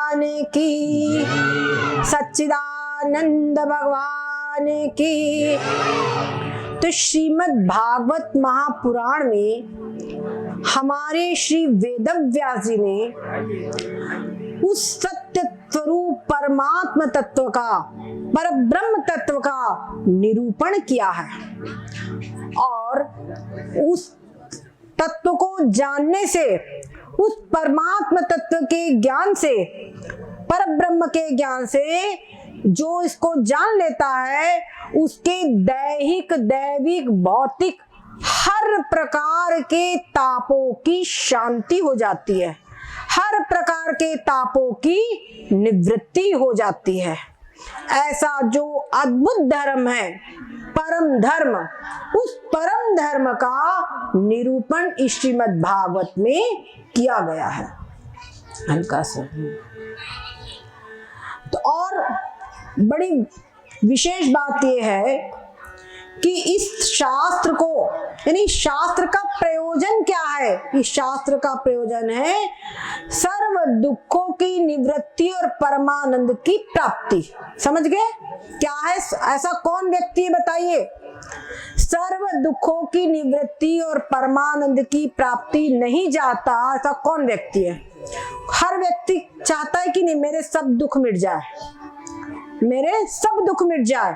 भगवान की, सच्चिदानंद भगवान की। तो श्रीमद् भागवत महापुराण में हमारे श्री वेदव्यास जी ने उस सत्य स्वरूप परमात्म तत्व का, पर ब्रह्म तत्व का निरूपण किया है। और उस तत्व को जानने से, उस परमात्म तत्व के ज्ञान से, पर ब्रह्म के ज्ञान से जो इसको जान लेता है, उसके दैहिक, दैविक, भौतिक हर प्रकार के तापों की शांति हो जाती है, हर प्रकार के तापों की निवृत्ति हो जाती है। ऐसा जो अद्भुत धर्म है, परम धर्म, उस परम धर्म का निरूपण श्रीमद् भागवत में किया गया है। हल्का सा तो और बड़ी विशेष बात यह है कि इस शास्त्र को, यानी शास्त्र का प्रयोजन क्या है? इस शास्त्र का प्रयोजन है सर्व दुखों की निवृत्ति और परमानंद की प्राप्ति। समझ गए क्या है? ऐसा कौन व्यक्ति है बताइए? सर्व दुखों की निवृत्ति और परमानंद की प्राप्ति नहीं चाहता, ऐसा कौन व्यक्ति है? हर व्यक्ति चाहता है कि नहीं मेरे सब दुख मिट जाए, मेरे सब दुख मिट जाए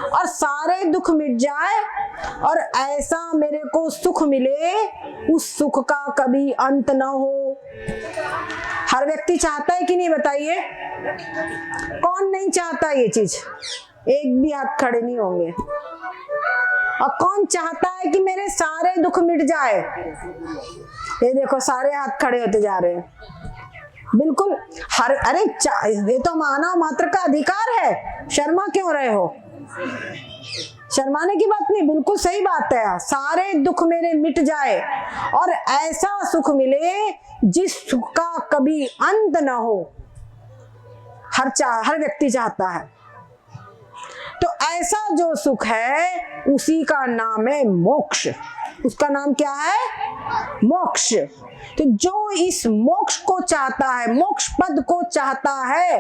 और सारे दुख मिट जाए और ऐसा मेरे को सुख मिले, उस सुख का कभी अंत न हो। हर व्यक्ति चाहता है कि नहीं बताइए? कौन नहीं चाहता ये चीज? एक भी हाथ खड़े नहीं होंगे। और कौन चाहता है कि मेरे सारे दुख मिट जाए? ये देखो सारे हाथ खड़े होते जा रहे हैं। बिल्कुल हर, अरे ये तो मानव मात्र का अधिकार है, शर्मा क्यों रहे हो? शर्माने की बात नहीं, बिल्कुल सही बात है। सारे दुख मेरे मिट जाए और ऐसा सुख मिले जिस सुख का कभी अंत न हो, हर व्यक्ति चाहता है। तो ऐसा जो सुख है उसी का नाम है मोक्ष। उसका नाम क्या है? मोक्ष। तो जो इस मोक्ष को चाहता है, मोक्ष पद को चाहता है,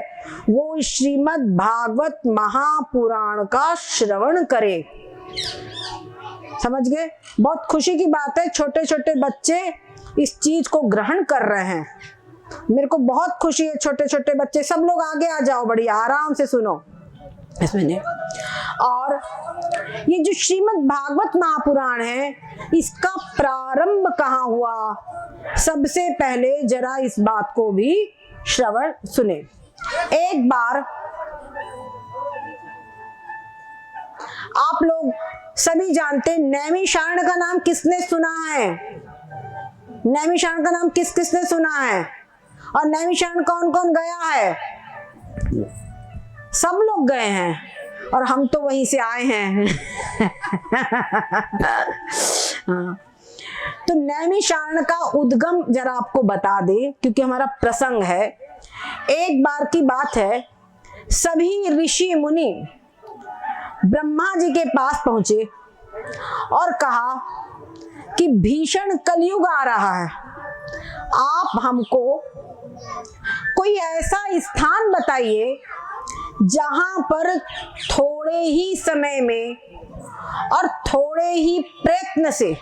वो श्रीमद् भागवत महापुराण का श्रवण करे। समझ गए? बहुत खुशी की बात है, छोटे छोटे बच्चे इस चीज को ग्रहण कर रहे हैं। मेरे को बहुत खुशी है। छोटे छोटे बच्चे सब लोग आगे आ जाओ, बढ़िया आराम से सुनो इसमें। और ये जो श्रीमद् भागवत महापुराण है, इसका प्रारंभ कहाँ हुआ? सबसे पहले जरा इस बात को भी श्रवण सुने। एक बार आप लोग सभी जानते, नैमिषारण्य का नाम किसने सुना है? नैमिषारण्य का नाम किसने सुना है? और नैमिषारण्य कौन कौन गया है? सब लोग गए हैं और हम तो वहीं से आए हैं। तो नैमिषारण्य का उद्गम जरा आपको बता दे, क्योंकि हमारा प्रसंग है। एक बार की बात है, सभी ऋषि मुनि ब्रह्मा जी के पास पहुंचे और कहा कि भीषण कलयुग आ रहा है, आप हमको कोई ऐसा स्थान बताइए जहां पर थोड़े ही समय में और थोड़े ही प्रयत्न से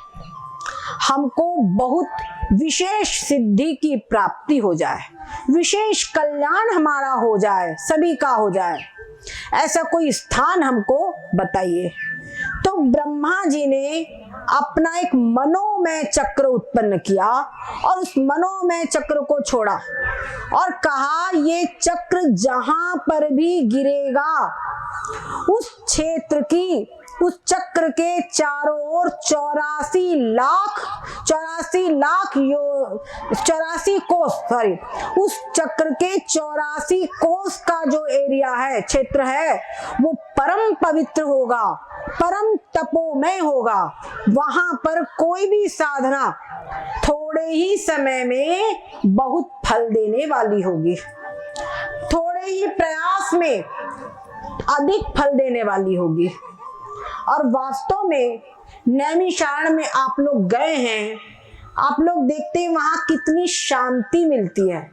हमको बहुत विशेष सिद्धि की प्राप्ति हो जाए, विशेष कल्याण हमारा हो जाए, सभी का हो जाए। ऐसा कोई स्थान हमको बताइए। तो ब्रह्मा जी ने अपना एक मनोमय चक्र उत्पन्न किया और उस मनोमय चक्र को छोड़ा और कहा ये चक्र जहां पर भी गिरेगा उस क्षेत्र की, उस चक्र के चारों ओर 84 कोस, उस चक्र के 84 कोस का जो एरिया है, क्षेत्र है, वो परम पवित्र होगा, परम तपोमय होगा। वहां पर कोई भी साधना थोड़े ही समय में बहुत फल देने वाली होगी, थोड़े ही प्रयास में अधिक फल देने वाली होगी। और वास्तव में नैमिषारण्य में आप लोग गए हैं, आप लोग देखते हैं वहां कितनी शांति मिलती है।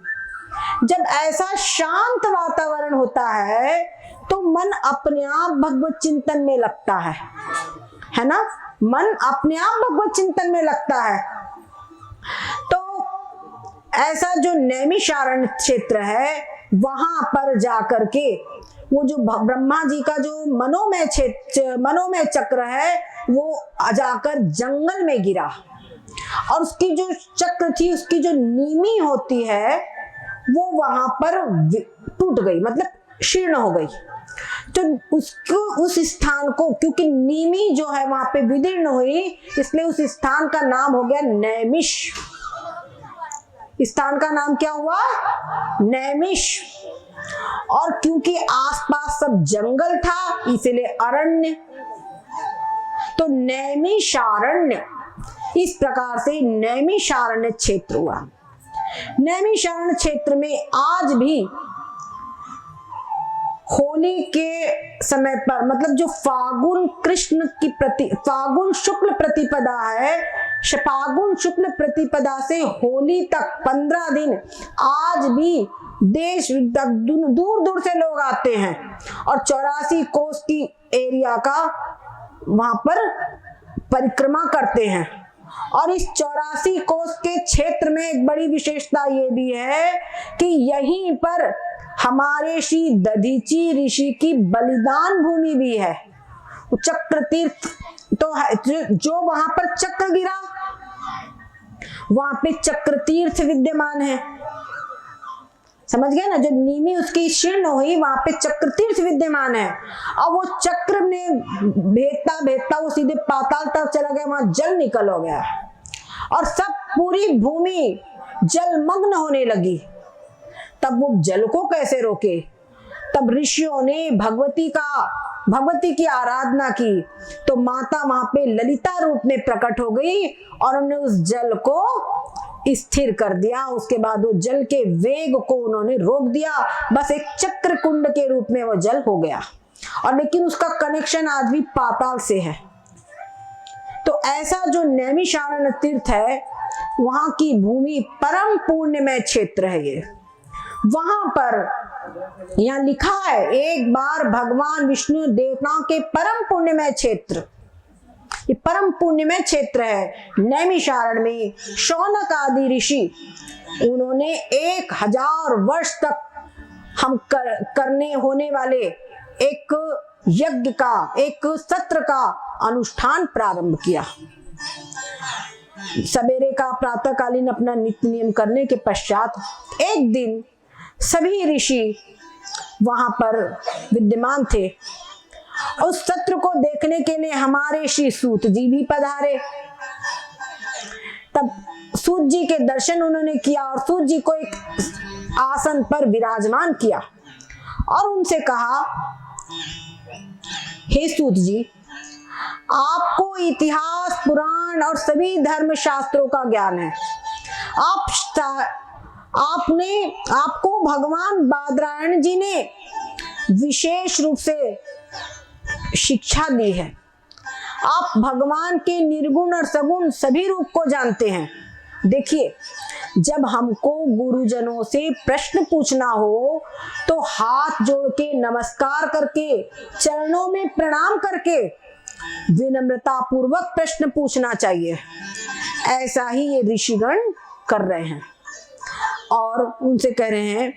जब ऐसा शांत वातावरण होता है तो मन अपने आप भगवत चिंतन में लगता है ना, मन अपने आप भगवत चिंतन में लगता है। तो ऐसा जो नैमिषारण्य क्षेत्र है वहां पर जाकर के वो जो ब्रह्मा जी का जो मनोमय चक्र है वो जाकर जंगल में गिरा और उसकी जो चक्र थी, उसकी जो नीमी होती है वो वहां पर टूट गई, मतलब शीर्ण हो गई। तो उसको उस स्थान को, क्योंकि नीमी जो है वहां पे विदीर्ण हुई, इसलिए उस स्थान का नाम हो गया नैमिष। स्थान का नाम क्या हुआ? नैमिष। और क्योंकि आसपास सब जंगल था इसलिए अरण्य, तो नैमिषारण्य, इस प्रकार से नैमिषारण्य क्षेत्र हुआ। नैमिषारण्य क्षेत्र में आज भी होली के समय पर, मतलब जो फागुन शुक्ल प्रतिपदा है, फागुन शुक्ल प्रतिपदा से होली तक 15 दिन आज भी देश दूर दूर से लोग आते हैं और 84 कोस की एरिया का वहां पर परिक्रमा करते हैं। और इस 84 कोस के क्षेत्र में एक बड़ी विशेषता ये भी है कि यहीं पर हमारे श्री दधीची ऋषि की बलिदान भूमि भी है। चक्र तीर्थ तो है, जो वहां पर चक्र गिरा वहां पे चक्र तीर्थ विद्यमान है, समझ गए ना। जो नीमी उसकी शीर्ण हुई वहां पे चक्र तीर्थ विद्यमान है। और वो चक्र ने भेदता भेदता वो सीधे पाताल तक चला गया, वहां जल निकल हो गया और सब पूरी भूमि जलमग्न होने लगी। तब वो जल को कैसे रोके? तब ऋषियों ने भगवती की आराधना की, तो माता वहां पे ललिता रूप में प्रकट हो गई और उन्होंने उस जल को स्थिर कर दिया। उसके बाद वो जल के वेग को उन्होंने रोक दिया, बस एक चक्र कुंड के रूप में वो जल हो गया। और लेकिन उसका कनेक्शन आज भी पाताल से है। तो ऐसा जो नैमिषारण्य तीर्थ है वहां की भूमि परम पुण्यमय क्षेत्र है। ये वहां पर यहाँ लिखा है, एक बार भगवान विष्णु देवताओं के परम पुण्यमय क्षेत्र, ये परम पुण्यमय क्षेत्र है नैमिषारण्य में। शौनक आदि ऋषि उन्होंने 1000 वर्ष तक हम करने होने वाले एक यज्ञ का, एक सत्र का अनुष्ठान प्रारंभ किया। सवेरे का प्रातःकालीन अपना नित्य नियम करने के पश्चात एक दिन सभी ऋषि वहां पर विद्यमान थे। उस सत्र को देखने के लिए हमारे श्री सूत जी भी पधारे। तब सूत जी के दर्शन उन्होंने किया और सूत जी को एक आसन पर विराजमान किया और उनसे कहा, हे सूत जी, आपको इतिहास, पुराण और सभी धर्म शास्त्रों का ज्ञान है। आपको भगवान बादरायण जी ने विशेष रूप से शिक्षा दी है। आप भगवान के निर्गुण और सगुण सभी रूप को जानते हैं। देखिए, जब हमको गुरुजनों से प्रश्न पूछना हो तो हाथ जोड़ के नमस्कार करके, चरणों में प्रणाम करके विनम्रता पूर्वक प्रश्न पूछना चाहिए। ऐसा ही ये ऋषिगण कर रहे हैं और उनसे कह रहे हैं,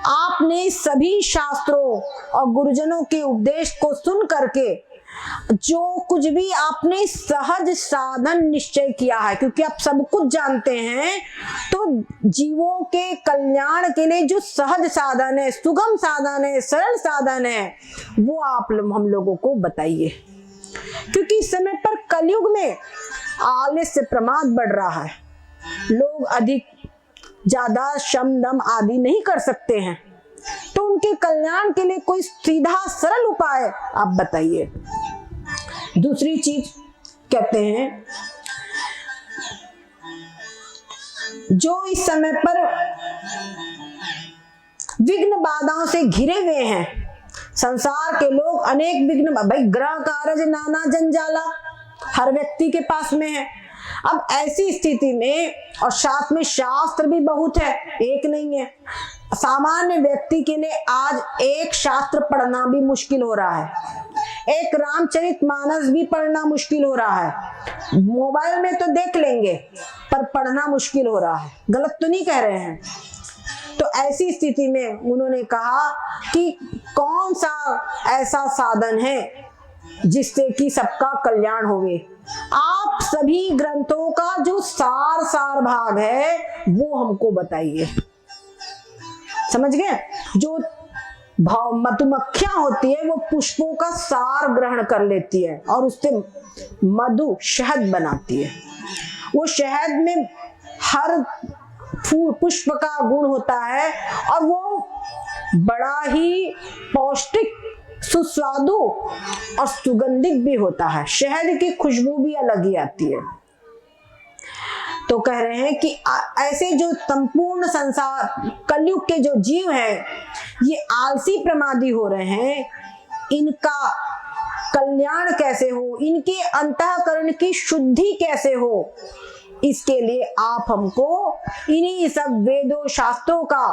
आपने सभी शास्त्रों और गुरुजनों के उपदेश को सुन करके जो कुछ भी आपने सहज साधन निश्चय किया है, क्योंकि आप सब कुछ जानते हैं, तो जीवों के कल्याण के लिए जो सहज साधन है, सुगम साधन है, सरल साधन है, वो आप हम लोगों को बताइए। क्योंकि इस समय पर कलयुग में आलस्य प्रमाद बढ़ रहा है। लोग अधिक ज्यादा श्रम दम आदि नहीं कर सकते हैं, तो उनके कल्याण के लिए कोई सीधा सरल उपाय आप बताइए। दूसरी चीज कहते हैं, जो इस समय पर विघ्न बाधाओं से घिरे हुए हैं, संसार के लोग अनेक विघ्न, भाई ग्रह कारज नाना जंजाला हर व्यक्ति के पास में है। अब ऐसी स्थिति में, और साथ में शास्त्र भी बहुत है, एक नहीं है, सामान्य व्यक्ति के लिए आज एक शास्त्र पढ़ना भी मुश्किल हो रहा है, एक रामचरितमानस भी पढ़ना मुश्किल हो रहा है। मोबाइल में तो देख लेंगे पर पढ़ना मुश्किल हो रहा है। गलत तो नहीं कह रहे हैं। तो ऐसी स्थिति में उन्होंने कहा कि कौन सा ऐसा साधन है जिससे कि सबका कल्याण होवे। आप सभी ग्रंथों का जो सार भाग है वो हमको बताइए। समझ गए? जो मधुमक्खियां होती है वो पुष्पों का सार ग्रहण कर लेती है और उससे मधु शहद बनाती है। वो शहद में हर पुष्प का गुण होता है और वो बड़ा ही पौष्टिक, सुस्वादु और सुगंधित भी होता है। शहद की खुशबू भी अलग ही आती है। तो कह रहे हैं कि ऐसे जो संपूर्ण संसार कलयुग के जो जीव हैं ये आलसी प्रमादी हो रहे हैं, इनका कल्याण कैसे हो, इनके अंतःकरण की शुद्धि कैसे हो, इसके लिए आप हमको इन्हीं सब वेदों शास्त्रों का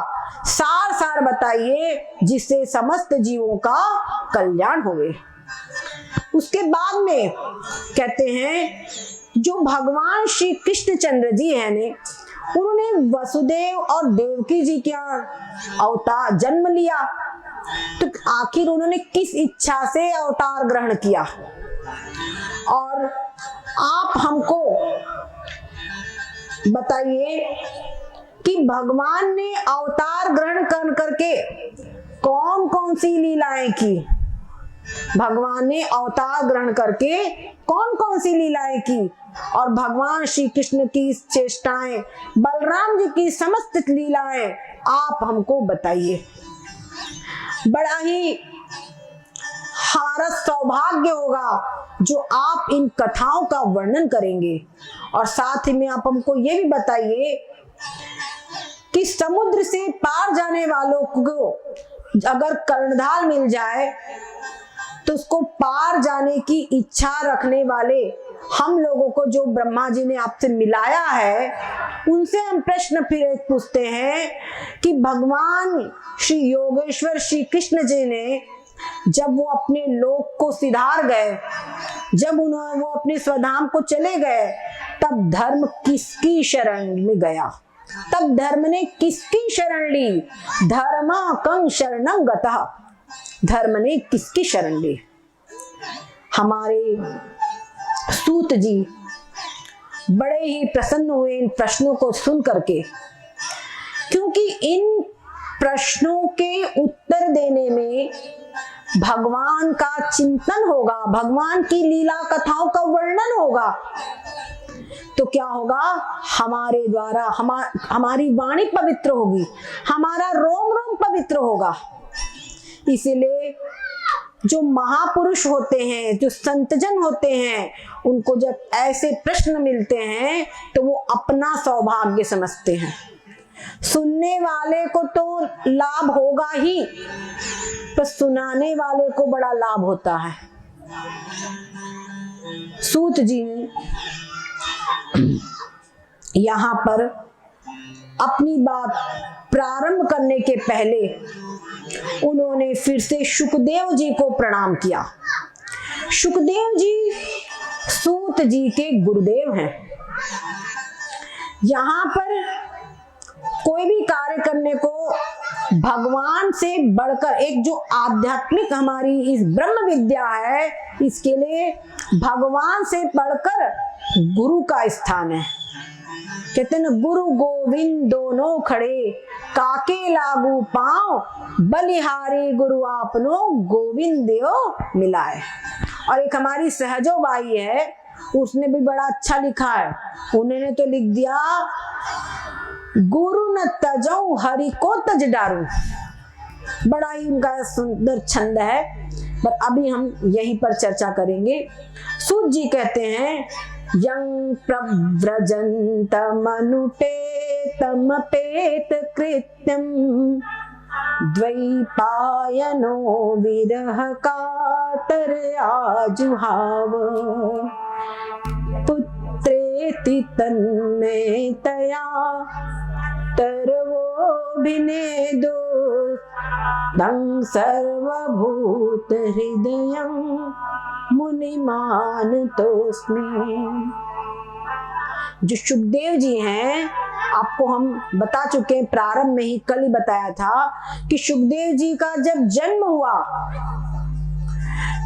सार बताइए जिससे समस्त जीवों का कल्याण होवे। उसके बाद में कहते हैं जो भगवान श्री कृष्ण चंद्र जी है ने, उन्होंने वसुदेव और देवकी जी का अवतार जन्म लिया। तो आखिर उन्होंने किस इच्छा से अवतार ग्रहण किया? और आप हमको बताइए कि भगवान ने अवतार ग्रहण कर करके कौन कौन सी लीलाएं की? भगवान ने अवतार ग्रहण करके कौन कौन सी लीलाएं की? और भगवान श्री कृष्ण की चेष्टाएं, बलराम जी की समस्त लीलाएं आप हमको बताइए। बड़ा ही हमारा सौभाग्य होगा जो आप इन कथाओं का वर्णन करेंगे। और साथ ही में आप हमको ये भी बताइए कि समुद्र से पार जाने वालों को अगर कर्णधार मिल जाए तो उसको पार जाने की इच्छा रखने वाले हम लोगों को जो ब्रह्मा जी ने आपसे मिलाया है, उनसे हम प्रश्न फिर एक पूछते हैं कि भगवान श्री योगेश्वर श्री कृष्ण जी ने जब वो अपने लोक को सिधार गए, जब वो अपने स्वधाम को चले गए, तब धर्म किसकी शरण में गया? तब धर्म ने किसकी शरण ली? धर्मा कं शरणं गतः। धर्म ने किसकी शरण ली? हमारे सूत जी बड़े ही प्रसन्न हुए इन प्रश्नों को सुन करके, क्योंकि इन प्रश्नों के उत्तर देने में भगवान का चिंतन होगा, भगवान की लीला कथाओं का वर्णन होगा। तो क्या होगा? हमारे द्वारा हमारी वाणी पवित्र होगी, हमारा रोम रोम पवित्र होगा। इसीलिए जो महापुरुष होते हैं, जो संतजन होते हैं, उनको जब ऐसे प्रश्न मिलते हैं तो वो अपना सौभाग्य समझते हैं। सुनने वाले को तो लाभ होगा ही, पर सुनाने वाले को बड़ा लाभ होता है। सूत जी ने यहाँ पर अपनी बात प्रारंभ करने के पहले उन्होंने फिर से शुकदेव जी को प्रणाम किया। शुकदेव जी सूत जी के गुरुदेव हैं। यहाँ पर कोई भी कार्य करने को भगवान से बढ़कर, एक जो आध्यात्मिक हमारी इस ब्रह्म विद्या है, इसके लिए भगवान से बढ़कर गुरु का स्थान है। कहते हैं गुरु गोविंद दोनों खड़े, काके लागू पांव, बलिहारी गुरु आपनो गोविंद देव मिलाए। और एक हमारी सहजो बाई है, उसने भी बड़ा अच्छा लिखा है। उन्होंने तो लिख दिया गुरु न तजऊ हरि को तज डारू। बड़ा ही उनका सुंदर छंद है, पर अभी हम यहीं पर चर्चा करेंगे। सूत जी कहते हैं यं प्रव्रजन्त मनुपेतमपेत कृत्यं द्वैपायनो विरह कातर आजुहाव पुत्रेति तन्मेतया तरवो लोभिनेदो तं सर्वभूत हृदयं मुनिमानतोऽस्मि। जो सुखदेव जी हैं, आपको हम बता चुके हैं, प्रारंभ में ही कल ही बताया था कि सुखदेव जी का जब जन्म हुआ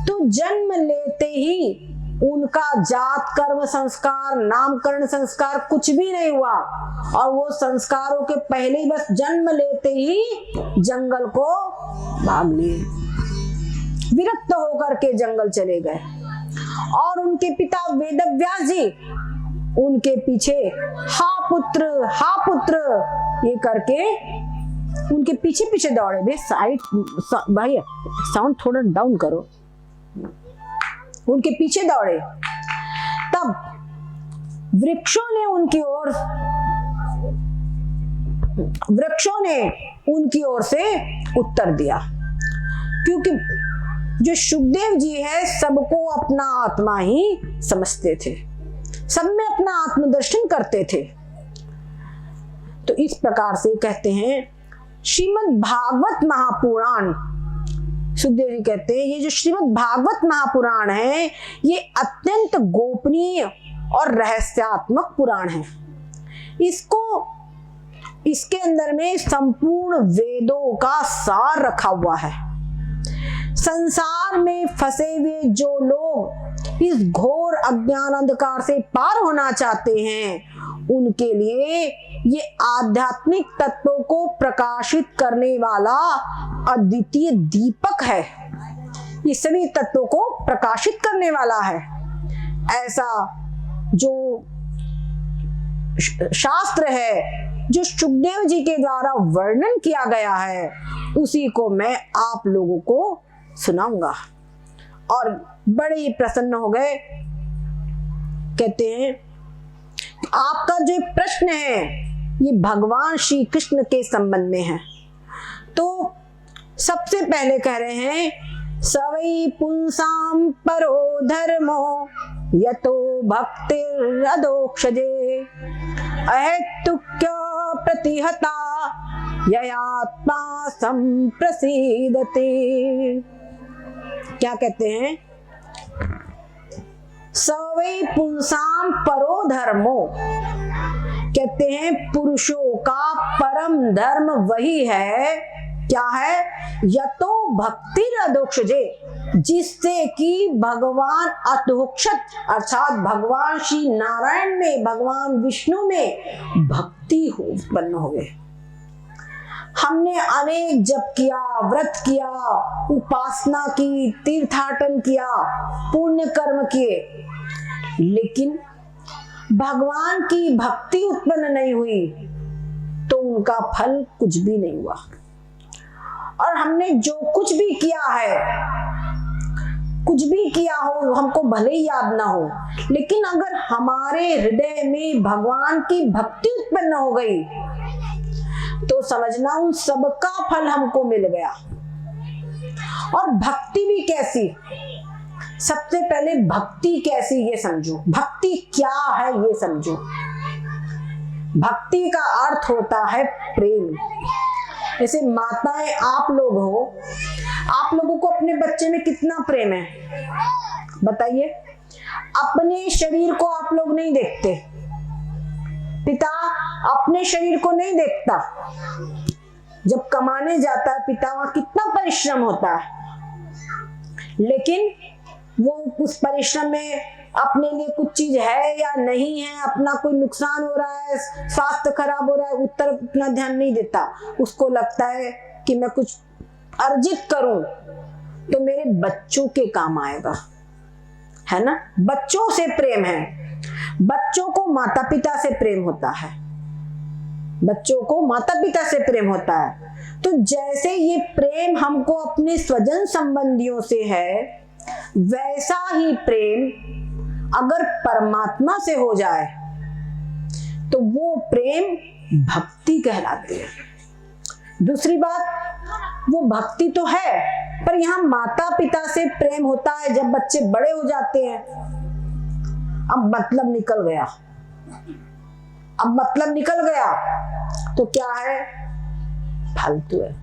तो जन्म लेते ही उनका जात कर्म संस्कार नामकरण संस्कार कुछ भी नहीं हुआ, और वो संस्कारों के पहले ही बस जन्म लेते ही जंगल को भाग लिए, विरक्त होकर के जंगल चले गए। और उनके पिता वेदव्यास जी उनके पीछे हा पुत्र ये करके उनके पीछे पीछे दौड़े। भाई साउंड थोड़ा डाउन करो। उनके पीछे दौड़े, तब वृक्षों ने उनकी ओर से उत्तर दिया, क्योंकि जो सुखदेव जी है सबको अपना आत्मा ही समझते थे, सब में अपना आत्मदर्शन करते थे। तो इस प्रकार से कहते हैं श्रीमद् भागवत महापुराण, सुखदेव जी कहते हैं ये जो श्रीमद् भागवत महापुराण है ये अत्यंत गोपनीय और रहस्यात्मक पुराण है। इसके अंदर में संपूर्ण वेदों का सार रखा हुआ है। संसार में फंसे हुए जो लोग इस घोर अज्ञान अंधकार से पार होना चाहते हैं उनके लिए ये आध्यात्मिक तत्वों को प्रकाशित करने वाला अद्वितीय दीपक है। ये सभी तत्वों को प्रकाशित करने वाला है। ऐसा जो शास्त्र है जो सुखदेव जी के द्वारा वर्णन किया गया है उसी को मैं आप लोगों को सुनाऊंगा। और बड़े ही प्रसन्न हो गए। कहते हैं आपका जो प्रश्न है ये भगवान श्री कृष्ण के संबंध में है। तो सबसे पहले कह रहे हैं सवै पुंसाम परो धर्मो यतो भक्तिरधोक्षजे अहेतुक्य प्रतिहता ययात्मा संप्रसीदते। क्या कहते हैं? सवै पुंसाम परो धर्मो, कहते हैं पुरुषों का परम धर्म वही है। क्या है? यतो भक्तिरधोक्षजे, जिससे कि भगवान अधोक्षत अर्थात भगवान श्री नारायण में भगवान विष्णु में भक्ति उत्पन्न हो गए। हमने अनेक जप किया, व्रत किया, उपासना की, तीर्थाटन किया, पुण्य कर्म किए, लेकिन भगवान की भक्ति उत्पन्न नहीं हुई तो उनका फल कुछ भी नहीं हुआ। और हमने जो कुछ भी किया है, कुछ भी किया हो, हमको भले ही याद ना हो, लेकिन अगर हमारे हृदय में भगवान की भक्ति उत्पन्न हो गई तो समझना उन सबका फल हमको मिल गया। और भक्ति भी कैसी? सबसे पहले भक्ति कैसी ये समझो, भक्ति क्या है ये समझो। भक्ति का अर्थ होता है प्रेम। जैसे माताएं आप लोग हो, आप लोगों को अपने बच्चे में कितना प्रेम है बताइए। अपने शरीर को आप लोग नहीं देखते, पिता अपने शरीर को नहीं देखता। जब कमाने जाता है पिता, वहां कितना परिश्रम होता है, लेकिन वो उस परिश्रम में अपने लिए कुछ चीज है या नहीं है, अपना कोई नुकसान हो रहा है, स्वास्थ्य खराब हो रहा है, उत्तर उतना ध्यान नहीं देता। उसको लगता है कि मैं कुछ अर्जित करूं तो मेरे बच्चों के काम आएगा, है ना। बच्चों से प्रेम है, बच्चों को माता पिता से प्रेम होता है, बच्चों को माता पिता से प्रेम होता है। तो जैसे ये प्रेम हमको अपने स्वजन संबंधियों से है, वैसा ही प्रेम अगर परमात्मा से हो जाए तो वो प्रेम भक्ति कहलाती है। दूसरी बात, वो भक्ति तो है, पर यहाँ माता पिता से प्रेम होता है जब बच्चे बड़े हो जाते हैं। अब मतलब निकल गया, अब मतलब निकल गया तो क्या है फालतू है।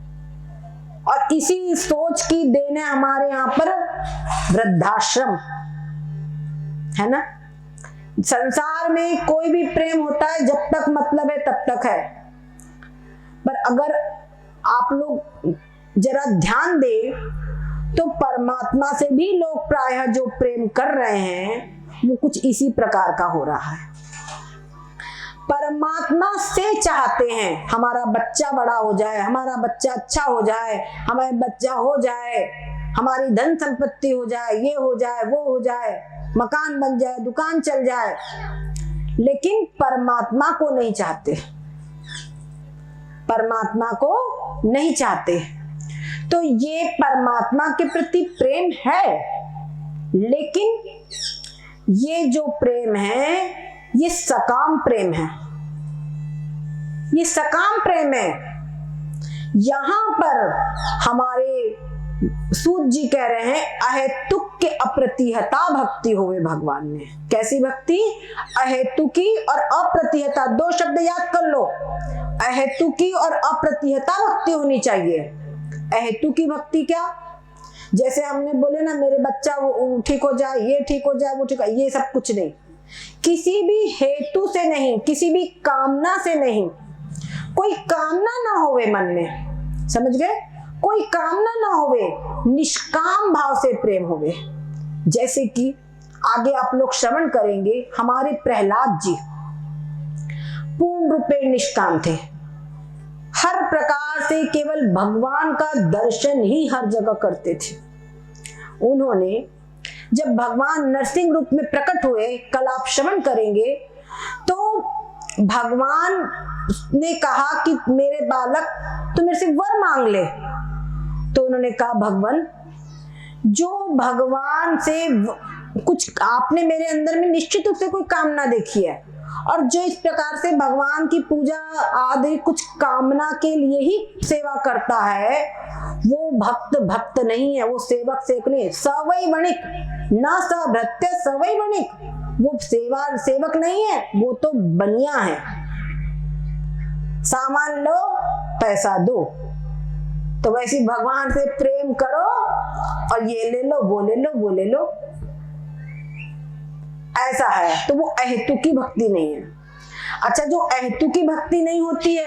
और इसी सोच की देन है हमारे यहाँ पर वृद्धाश्रम, है ना। संसार में कोई भी प्रेम होता है जब तक मतलब है तब तक है, पर अगर आप लोग जरा ध्यान दे तो परमात्मा से भी लोग प्रायः जो प्रेम कर रहे हैं वो कुछ इसी प्रकार का हो रहा है। परमात्मा से चाहते हैं हमारा बच्चा बड़ा हो जाए, हमारा बच्चा अच्छा हो जाए, हमारा बच्चा हो जाए, हमारी धन संपत्ति हो जाए, ये हो जाए, वो हो जाए, मकान बन जाए, दुकान चल जाए, लेकिन परमात्मा को नहीं चाहते, परमात्मा को नहीं चाहते। तो ये परमात्मा के प्रति प्रेम है, लेकिन ये जो प्रेम है ये सकाम प्रेम है, ये सकाम प्रेम है। यहां पर हमारे सूत जी कह रहे हैं अहेतुक के अप्रतिहता भक्ति होवे भगवान में। कैसी भक्ति? अहेतुकी और अप्रतिहता, दो शब्द याद कर लो, अहेतुकी और अप्रतिहता भक्ति होनी चाहिए। अहेतुकी भक्ति क्या? जैसे हमने बोले ना मेरे बच्चा वो ठीक हो जाए, ये ठीक हो जाए, वो ठीक हो, ये सब कुछ नहीं, किसी भी हेतु से नहीं, किसी भी कामना से नहीं, कोई कामना ना होवे मन में, समझ गए, कोई कामना ना होवे, निष्काम भाव से प्रेम होवे। जैसे कि आगे आप लोग श्रवण करेंगे हमारे प्रहलाद जी पूर्ण रूपे निष्काम थे, हर प्रकार से केवल भगवान का दर्शन ही हर जगह करते थे। उन्होंने जब भगवान नरसिंह रूप में प्रकट हुए, कल आप श्रवण करेंगे, तो भगवान ने कहा कि मेरे बालक तू मेरे से वर मांग ले। तो उन्होंने कहा भगवान, जो भगवान से कुछ आपने मेरे अंदर में निश्चित रूप से कोई कामना देखी है, और जो इस प्रकार से भगवान की पूजा आदि कुछ कामना के लिए ही सेवा करता है, वो भक्त भक्त नहीं है, वो सेवक सेवक नहीं है। सवै वणिक न सभृत्य सवै वणिक, वो सेवक नहीं है, वो तो बनिया है। सामान लो पैसा दो, तो वैसे भगवान से प्रेम करो और ये ले लो, वो ले लो, वो ले लो, ऐसा है। तो वो अहेतुकी भक्ति नहीं है। अच्छा, जो अहेतुकी भक्ति नहीं होती है,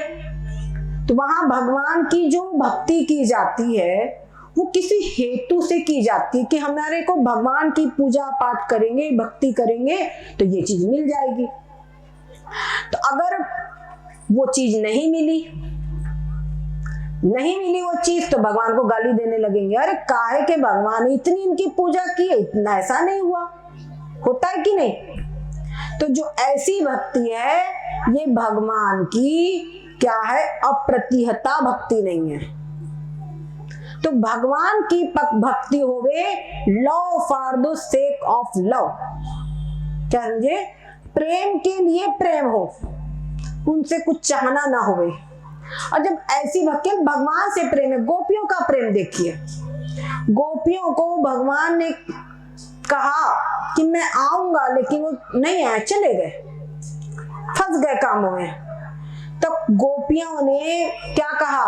तो वहां भगवान की जो भक्ति की जाती है वो किसी हेतु से की जाती है कि हमारे को भगवान की पूजा पाठ करेंगे, भक्ति करेंगे तो ये चीज मिल जाएगी। तो अगर वो चीज नहीं मिली वो चीज, तो भगवान को गाली देने लगेंगे, अरे काहे के भगवान इतनी इनकी पूजा की है, इतना ऐसा नहीं हुआ, होता है कि नहीं। तो जो ऐसी भक्ति है ये भगवान की क्या है? अप्रतिहता भक्ति नहीं है। तो भगवान की भक्ति होवे love for the sake of love, क्या समझे? प्रेम के लिए प्रेम हो, उनसे कुछ चाहना ना होवे। और जब ऐसी भक्ति, भगवान से प्रेम है, गोपियों का प्रेम देखिए, गोपियों को भगवान ने कहा कि मैं आऊंगा, लेकिन वो नहीं आए, चले गए, फंस गए कामों में। तो गोपियों ने क्या कहा?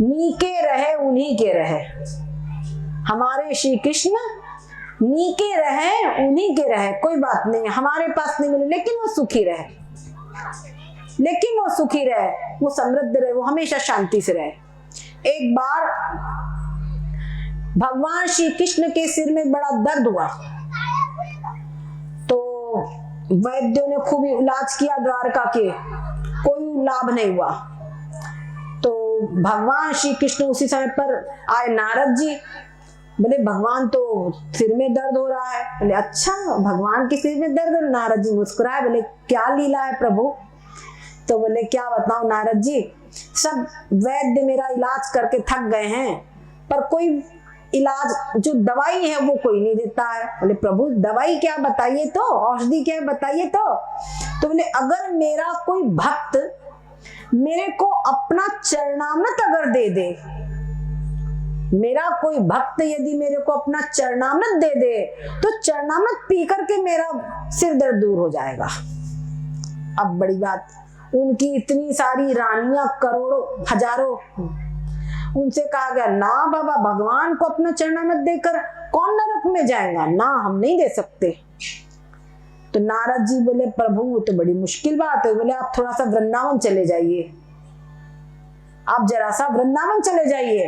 नीके रहे उन्हीं के रहे, हमारे श्री कृष्ण नीके रहे उन्हीं के रहे, कोई बात नहीं, हमारे पास नहीं मिले, लेकिन वो सुखी रहे, लेकिन वो सुखी रहे, वो समृद्ध रहे, वो हमेशा शांति से रहे। एक बार भगवान श्री कृष्ण के सिर में बड़ा दर्द हुआ, तो वैद्यों ने खूब इलाज किया द्वारका के, कोई लाभ नहीं हुआ। तो भगवान श्री कृष्ण उसी समय पर आए। नारद जी बोले भगवान तो सिर में दर्द हो रहा है। बोले अच्छा, भगवान के सिर में दर्द? नारद जी मुस्कुराए, बोले क्या लीला है प्रभु? तो बोले क्या बताऊं नारद जी, सब वैद्य मेरा इलाज करके थक गए हैं, पर कोई इलाज जो दवाई है वो कोई नहीं देता है। बोले प्रभु दवाई क्या बताइए तो, औषधि क्या बताइए तो बोले अगर मेरा कोई भक्त मेरे को अपना चरणामृत अगर दे दे, मेरा कोई भक्त यदि मेरे को अपना चरणामृत दे दे, तो चरणामृत पी करके मेरा सिर दर्द दूर हो जाएगा। अब बड़ी बात, उनकी इतनी सारी रानियां, करोड़ों हजारों, उनसे कहा गया ना बाबा, भगवान को अपना चरणामृत देकर कौन नरक में जाएगा, ना हम नहीं दे सकते। तो नारद जी बोले प्रभु वो तो बड़ी मुश्किल बात है। बोले आप थोड़ा सा वृंदावन चले जाइए, आप जरा सा वृंदावन चले जाइए।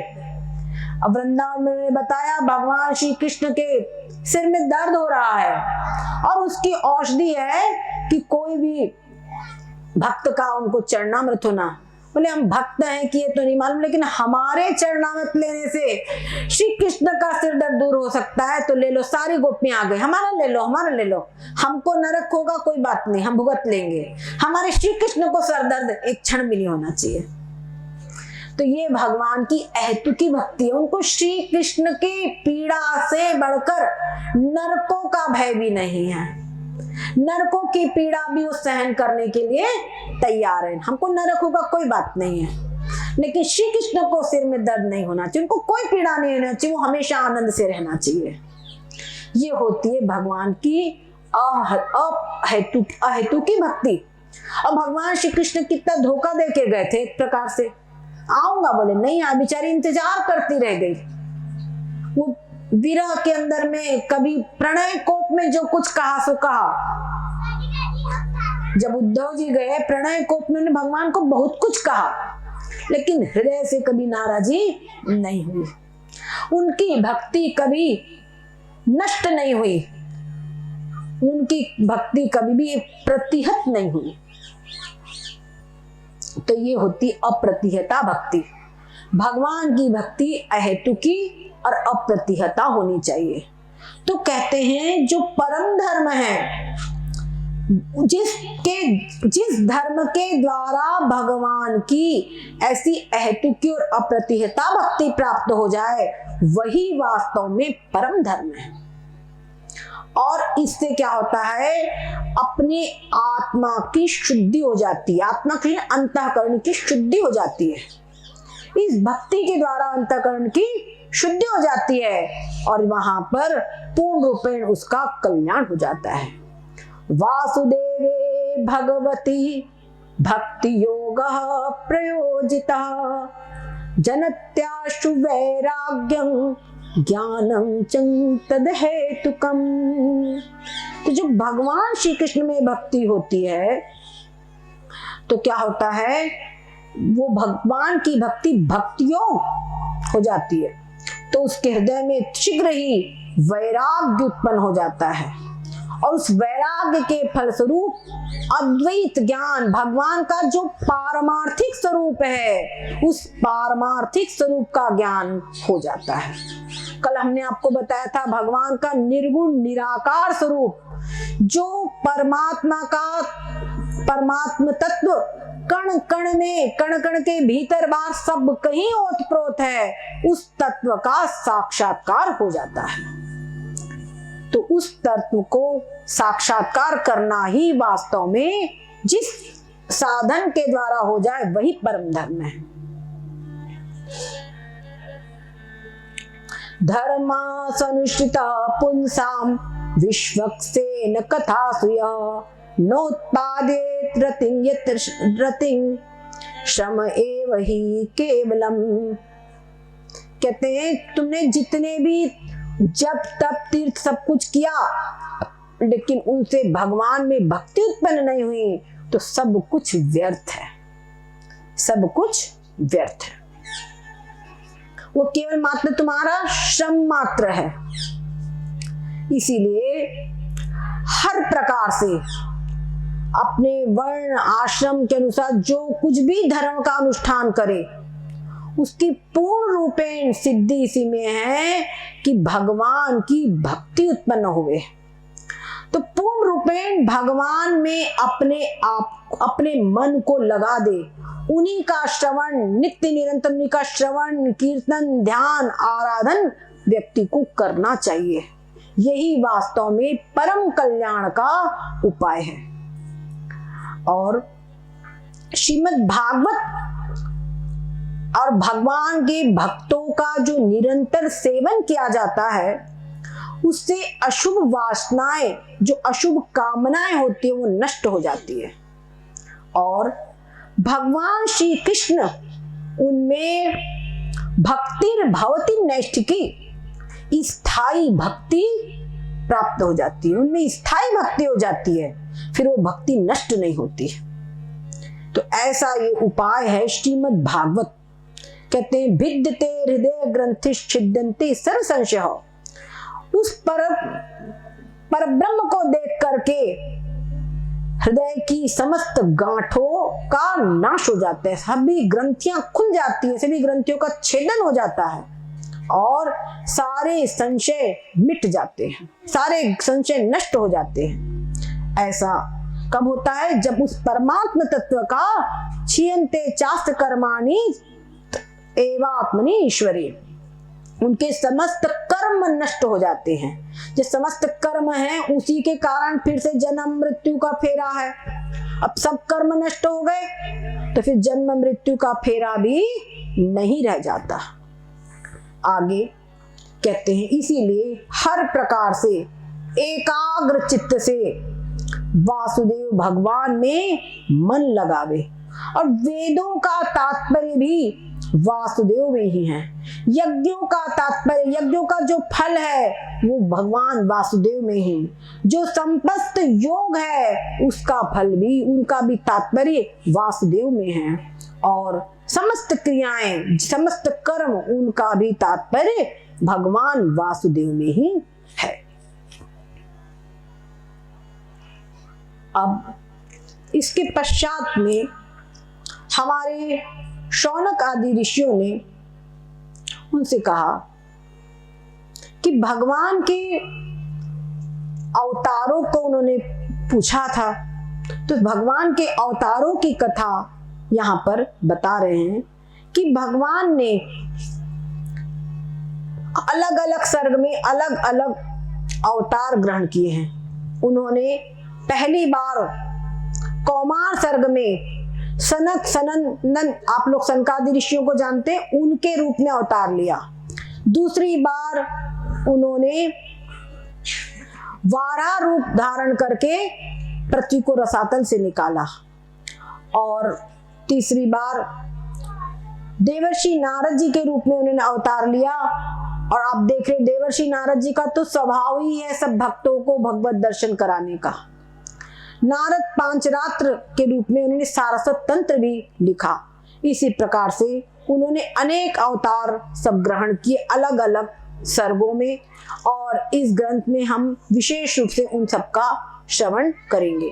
अब वृंदावन में बताया भगवान श्री कृष्ण के सिर में दर्द हो रहा है और उसकी औषधि है कि कोई भी भक्त का उनको चरणामृत होना। बोले हम भक्त हैं कि ये तो नहीं मालूम, लेकिन हमारे चरणामृत लेने से श्री कृष्ण का सिर दर्द दूर हो सकता है, तो ले लो। सारी गोपियां आ गई, हमारा ले लो, हमारा ले लो, हमको नरक होगा कोई बात नहीं, हम भुगत लेंगे, हमारे श्री कृष्ण को सर दर्द एक क्षण भी नहीं होना चाहिए। तो ये भगवान की अहेतुकी भक्ति है। उनको श्री कृष्ण की पीड़ा से बढ़कर नरकों का भय भी नहीं है, नरकों की पीड़ा भी वो सहन करने के लिए तैयार है। हमको नरक होगा कोई बात नहीं है, लेकिन श्री कृष्ण को सिर में दर्द नहीं होना चाहिए, उनको कोई पीड़ा नहीं होना चाहिए, वो हमेशा आनंद से रहना चाहिए। ये होती है भगवान की अहेतुकी भक्ति। और भगवान श्री कृष्ण कितना धोखा दे के गए थे, एक प्रकार से आऊंगा बोले नहीं आ, बेचारी इंतजार करती रह गई। वो विरह के अंदर में कभी प्रणय कोप में जो कुछ कहा सो कहा। जब उद्धव जी गए प्रणय कोप में उन्होंने भगवान को बहुत कुछ कहा, लेकिन हृदय से कभी नाराजी नहीं हुई, उनकी भक्ति कभी नष्ट नहीं हुई, उनकी भक्ति कभी भी प्रतिहत नहीं हुई। तो ये होती अप्रतिहता भक्ति। भगवान की भक्ति अहेतुकी और अप्रतिहता होनी चाहिए। तो कहते हैं जो परम धर्म है, जिस धर्म के द्वारा भगवान की ऐसी अहेतुकी और अप्रतिहता भक्ति प्राप्त हो जाए, वही वास्तव में परम धर्म है। और इससे क्या होता है, अपने आत्मा की शुद्धि हो जाती है, आत्मा की अंतःकरण की शुद्धि हो जाती है। इस भक्ति के द्वारा अंतःकरण की शुद्धि हो जाती है और वहां पर पूर्ण रूपेण उसका कल्याण हो जाता है। वासुदेवे भगवती भक्ति योग प्रयोजिता जनत्याशु वैराग्यं ज्ञानम तद हेतुकम। तो जो भगवान श्री कृष्ण में भक्ति होती है तो क्या होता है, वो भगवान की भक्ति भक्तियों हो जाती है, तो उसके हृदय में शीघ्र ही वैराग्य उत्पन्न हो जाता है और उस वैराग्य के फलस्वरूप अद्वैत ज्ञान, भगवान का जो पारमार्थिक स्वरूप है, उस पारमार्थिक स्वरूप का ज्ञान हो जाता है। कल हमने आपको बताया था भगवान का निर्गुण निराकार स्वरूप, जो परमात्म तत्व कण कण में, कण कण के भीतर बाहर सब कहीं ओतप्रोत है, उस तत्व का साक्षात्कार हो जाता है। तो उस तत्व को साक्षात्कार करना ही वास्तव में जिस साधन के द्वारा हो जाए वही परम धर्म है। धर्मा सनुष्ठिता पुंसाम विश्वक्सेन कथासु नोत्पादेत रतिं श्रम एव ही केवलम। कहते हैं तुमने जितने भी जप तप तीर्थ सब कुछ किया, लेकिन उनसे भगवान में भक्ति उत्पन्न नहीं हुई, तो सब कुछ व्यर्थ है, सब कुछ व्यर्थ है। वो केवल मात्र तुम्हारा श्रम मात्र है। इसीलिए हर प्रकार से अपने वर्ण आश्रम के अनुसार जो कुछ भी धर्म का अनुष्ठान करे, उसकी पूर्ण रूपेण सिद्धि इसी में है कि भगवान की भक्ति उत्पन्न हुए। तो पूर्ण रूपेण भगवान में अपने मन को लगा दे, उन्हीं का श्रवण, नित्य निरंतर उन्हीं का श्रवण कीर्तन ध्यान आराधन व्यक्ति को करना चाहिए। यही वास्तव में परम कल्याण का उपाय है। और श्रीमद् भागवत और भगवान के भक्तों का जो निरंतर सेवन किया जाता है, उससे अशुभ वासनाएं, जो अशुभ कामनाएं होती है, वो नष्ट हो जाती है और भगवान श्री कृष्ण उनमें भक्तिर भवती नैष्ठिकी, स्थायी भक्ति प्राप्त हो जाती है, उनमें स्थायी भक्ति हो जाती है, फिर वो भक्ति नष्ट नहीं होती। तो ऐसा ये उपाय है श्रीमद् भागवत। कहते हैं भिद्यते हृदय ग्रंथि छिद्यन्ते सर्व संशय। उस पर ब्रह्म को देख करके हृदय की समस्त गांठों का नाश हो जाता है, सभी ग्रंथियां खुल जाती है, सभी ग्रंथियों का छेदन हो जाता है और सारे संशय मिट जाते हैं, सारे संशय नष्ट हो जाते हैं। ऐसा कब होता है? जब उस परमात्म तत्व का क्षीयन्ते चास्त्र कर्माणि एवात्मनि ईश्वरी, उनके समस्त कर्म नष्ट हो जाते हैं। जो समस्त कर्म है उसी के कारण फिर से जन्म मृत्यु का फेरा है। अब सब कर्म नष्ट हो गए तो फिर जन्म मृत्यु का फेरा भी नहीं रह जाता। आगे कहते हैं इसीलिए हर प्रकार से एकाग्र चित्त से वासुदेव भगवान में मन लगावे। और वेदों का तात्पर्य भी वासुदेव में ही है, यज्ञों का तात्पर्य, यज्ञों का जो फल है वो भगवान वासुदेव में ही, जो संपस्त योग है उसका फल भी, उनका भी तात्पर्य वासुदेव में है, और समस्त क्रियाएं, समस्त कर्म, उनका भी तात्पर्य भगवान वासुदेव में ही है। अब इसके पश्चात में हमारे शौनक आदि ऋषियों ने उनसे कहा कि भगवान के अवतारों को उन्होंने पूछा था, तो भगवान के अवतारों की कथा यहाँ पर बता रहे हैं कि भगवान ने अलग अलग सर्ग में अलग अलग अवतार ग्रहण किए हैं। उन्होंने पहली बार कौमार सर्ग में सनक सनंदन, आप लोग सनकादि ऋषियों को जानते हैं, उनके रूप में अवतार लिया। दूसरी बार उन्होंने वाराह रूप धारण करके पृथ्वी को रसातल से निकाला, और तीसरी बार देवर्षि नारद जी के रूप में उन्होंने अवतार लिया। और आप देख रहे देवर्षि नारद जी का तो स्वभाव ही है सब भक्तों को भगवत दर्शन कराने का। नारद पांचरात्र के रूप में उन्होंने सारस्वत तंत्र भी लिखा। इसी प्रकार से उन्होंने अनेक अवतार सब ग्रहण किए अलग अलग सर्गों में, और इस ग्रंथ में हम विशेष रूप से उन सब का श्रवण करेंगे।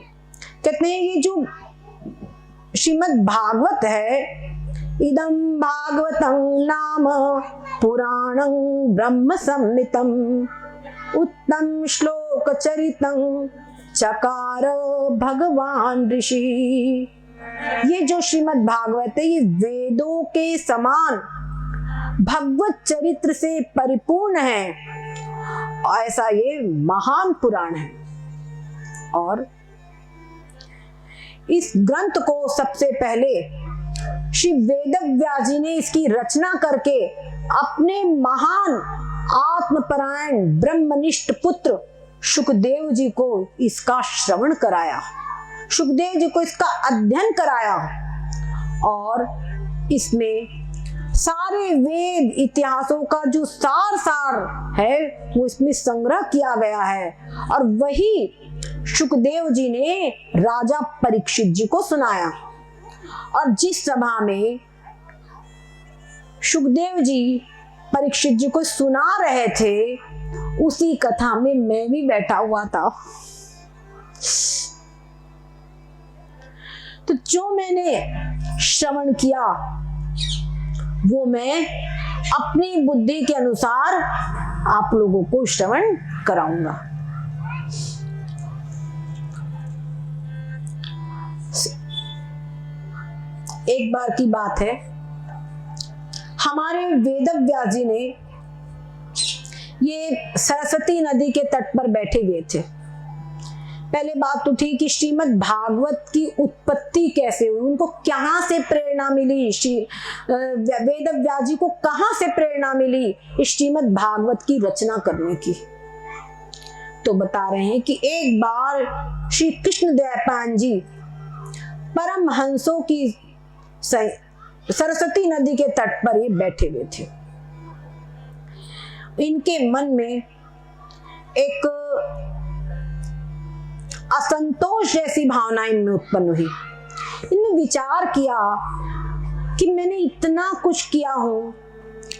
कहते हैं ये जो श्रीमद् भागवत है, इदं भागवतं नाम पुराणं ब्रह्म संहितं उत्तम श्लोक चरितं चकार भगवान ऋषि। ये जो श्रीमद् भागवत है ये वेदों के समान भगवत चरित्र से परिपूर्ण है, ऐसा ये महान पुराण है। और इस ग्रंथ को सबसे पहले श्री वेदव्यास जी ने इसकी रचना करके अपने महान आत्मपरायण ब्रह्मनिष्ठ पुत्र सुखदेव जी को इसका श्रवण कराया, सुखदेव जी को इसका अध्ययन कराया, और इसमें सारे वेद इतिहासों का जो सार है वो इसमें संग्रह किया गया है। और वही सुखदेव जी ने राजा परीक्षित जी को सुनाया। और जिस सभा में सुखदेव जी परीक्षित जी को सुना रहे थे, उसी कथा में मैं भी बैठा हुआ था। तो जो मैंने श्रवण किया वो मैं अपनी बुद्धि के अनुसार आप लोगों को श्रवण कराऊंगा। एक बार की बात है, हमारे वेदव्यास जी ने ये सरस्वती नदी के तट पर बैठे हुए थे। पहले बात तो थी कि श्रीमद् भागवत की उत्पत्ति कैसे हुई, उनको कहाँ से प्रेरणा मिली, वेदव्यास जी को कहाँ से प्रेरणा मिली इस श्रीमद् भागवत की रचना करने की। तो बता रहे हैं कि एक बार श्री कृष्ण द्वैपायन जी परमहंसों की सरस्वती नदी के तट पर ये बैठे हुए थे। इनके मन में एक असंतोष जैसी भावना इनमें उत्पन्न हुई। इनने विचार किया कि मैंने इतना कुछ किया हो,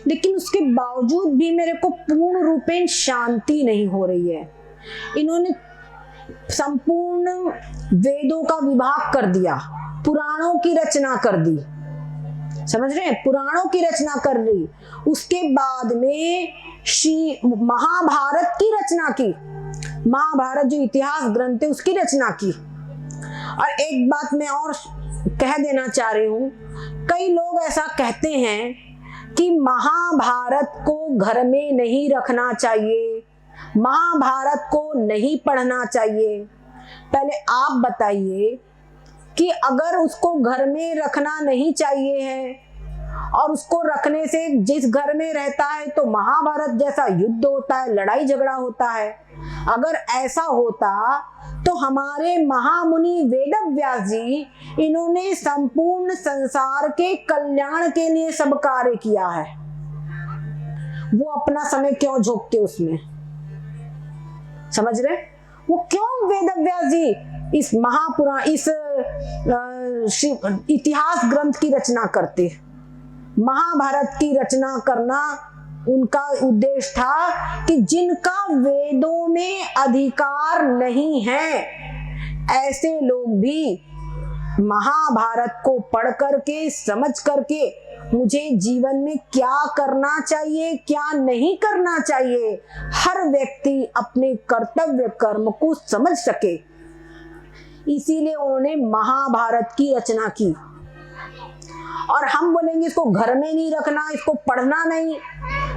लेकिन उसके बावजूद भी मेरे को पूर्ण रूपेण शांति नहीं हो रही है। इन्होंने संपूर्ण वेदों का विभाग कर दिया, पुराणों की रचना कर दी, समझ रहे हैं, पुराणों की रचना कर ली। उसके बाद में श्री महाभारत की रचना की, महाभारत जो इतिहास ग्रंथ है उसकी रचना की। और एक बात मैं और कह देना चाह रही हूं, कई लोग ऐसा कहते हैं कि महाभारत को घर में नहीं रखना चाहिए, महाभारत को नहीं पढ़ना चाहिए। पहले आप बताइए कि अगर उसको घर में रखना नहीं चाहिए है और उसको रखने से जिस घर में रहता है तो महाभारत जैसा युद्ध होता है, लड़ाई झगड़ा होता है, अगर ऐसा होता तो हमारे महामुनि वेदव्यास जी, इन्होंने संपूर्ण संसार के कल्याण के लिए सब कार्य किया है, वो अपना समय क्यों झोंकते उसमें? समझ रहे? वो क्यों वेदव्यास जी इस महापुराण, इस इतिहास ग्रंथ की रचना करते? महाभारत की रचना करना उनका उद्देश्य था कि जिनका वेदों में अधिकार नहीं है, ऐसे लोग भी महाभारत को पढ़ करके, समझ करके मुझे जीवन में क्या करना चाहिए, क्या नहीं करना चाहिए, हर व्यक्ति अपने कर्तव्य कर्म को समझ सके, इसीलिए उन्होंने महाभारत की रचना की। और हम बोलेंगे इसको घर में नहीं रखना, इसको पढ़ना नहीं,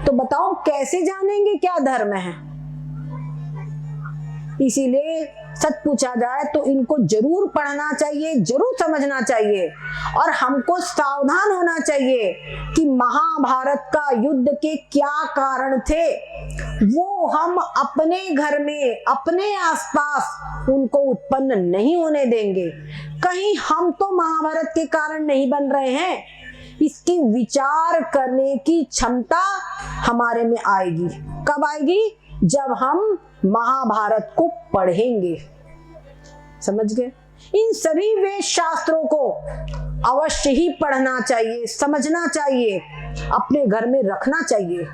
तो बताओ कैसे जानेंगे क्या धर्म है? इसीलिए सच पूछा जाए तो इनको जरूर पढ़ना चाहिए, जरूर समझना चाहिए, और हमको सावधान होना चाहिए कि महाभारत का युद्ध के क्या कारण थे, वो हम अपने घर में, अपने आसपास उनको उत्पन्न नहीं होने देंगे। कहीं हम तो महाभारत के कारण नहीं बन रहे हैं, इसकी विचार करने की क्षमता हमारे में आएगी। कब आएगी? जब हम महाभारत को पढ़ेंगे। समझ गए? इन सभी वेद शास्त्रों को अवश्य ही पढ़ना चाहिए, समझना चाहिए, अपने घर में रखना चाहिए।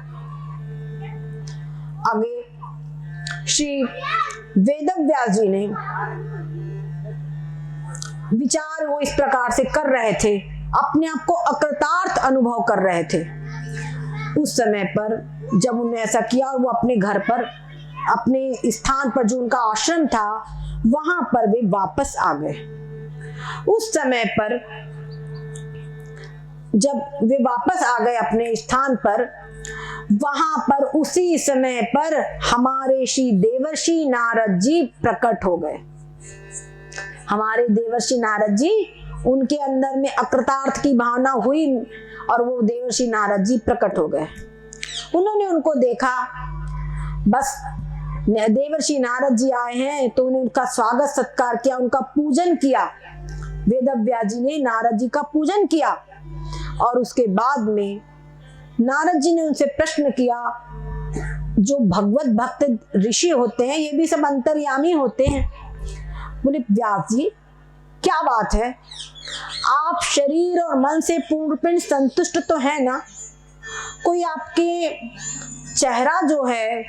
आगे श्री वेदव्यास जी ने विचार वो इस प्रकार से कर रहे थे, अपने आप को अकृतार्थ अनुभव कर रहे थे। उस समय पर जब उन्होंने ऐसा किया और वो अपने घर पर, अपने स्थान पर जो उनका आश्रम था, वहां पर वे वापस आ गए। उस समय पर जब वे वापस आ गए अपने स्थान पर, वहां पर उसी समय पर हमारे श्री देवर्षि नारद जी प्रकट हो गए। हमारे देवर्षि नारद जी, उनके अंदर में अकृतार्थ की भावना हुई और वो देवर्षि नारद जी प्रकट हो गए। उन्होंने उनको देखा, बस देवर्षि नारद जी आए हैं तो उन्होंने उनका स्वागत सत्कार किया, उनका पूजन किया। वेदव्यास जी ने नारद जी का पूजन किया और उसके बाद में नारद जी ने उनसे प्रश्न किया, जो भगवत भक्त ऋषि होते हैं ये भी सब अंतर्यामी होते हैं। बोले व्यास जी क्या बात है, आप शरीर और मन से पूर्ण रूपेण संतुष्ट तो है ना? कोई आपके चेहरा जो है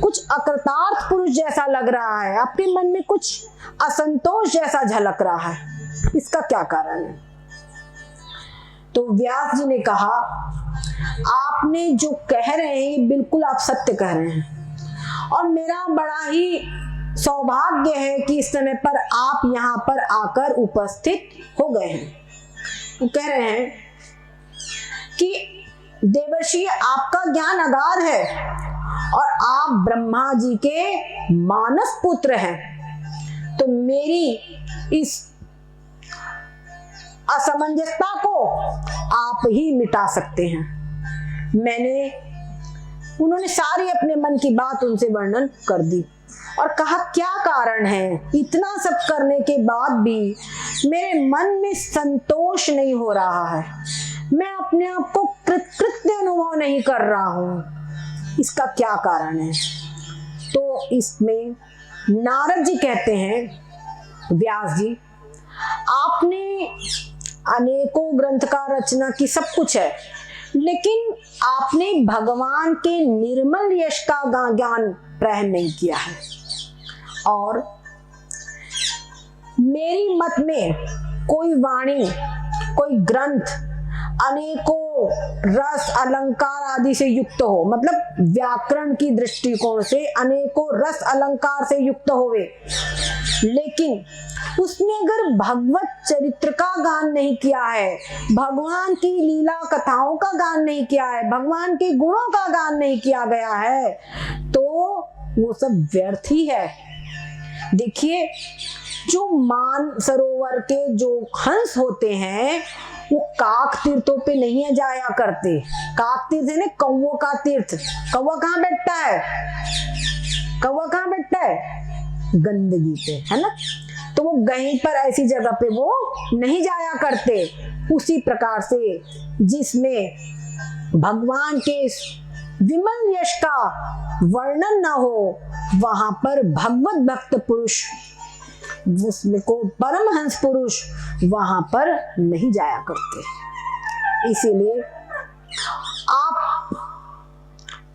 कुछ अकृतार्थ पुरुष जैसा लग रहा है, आपके मन में कुछ असंतोष जैसा झलक रहा है, इसका क्या कारण है? तो व्यास जी ने कहा, आपने जो कह रहे हैं बिल्कुल आप सत्य कह रहे हैं, और मेरा बड़ा ही सौभाग्य है कि इस समय पर आप यहाँ पर आकर उपस्थित हो गए हैं। वो कह रहे हैं कि देवर्षि आपका ज्ञान अगाध है और आप ब्रह्मा जी के मानस पुत्र हैं, तो मेरी इस असमंजसता को आप ही मिटा सकते हैं। उन्होंने सारी अपने मन की बात उनसे वर्णन कर दी और कहा क्या कारण है, इतना सब करने के बाद भी मेरे मन में संतोष नहीं हो रहा है, मैं अपने आप को कृतकृत्य अनुभव नहीं कर रहा हूं, इसका क्या कारण है? तो इसमें नारद जी कहते हैं, व्यास जी आपने अनेकों ग्रंथ का रचना की, सब कुछ है, लेकिन आपने भगवान के निर्मल यश का ज्ञान ग्रहण नहीं किया है। और मेरी मत में कोई वाणी, कोई ग्रंथ अनेकों रस अलंकार आदि से युक्त हो, मतलब व्याकरण की दृष्टिकोण से अनेकों रस अलंकार से युक्त होवे, लेकिन उसने अगर भगवत चरित्र का गान नहीं किया है, भगवान की लीला कथाओं का गान नहीं किया है, भगवान के गुणों का गान नहीं किया गया है, तो वो सब व्यर्थ ही है। देखिए, जो मान सरोवर के जो हंस होते हैं वो काक तीर्थों पे नहीं जाया करते। काक तीर्थ है ना, कौवों का तीर्थ। कौवा कहाँ बैठता है? कौवा कहाँ बैठता है? गंदगी पे, है ना। तो वो कहीं पर ऐसी जगह पे वो नहीं जाया करते। उसी प्रकार से जिसमें भगवान के विमल यश का वर्णन न हो, वहां पर भगवत भक्त पुरुष, जिसमें को परमहंस पुरुष, वहां पर नहीं जाया करते। इसीलिए आप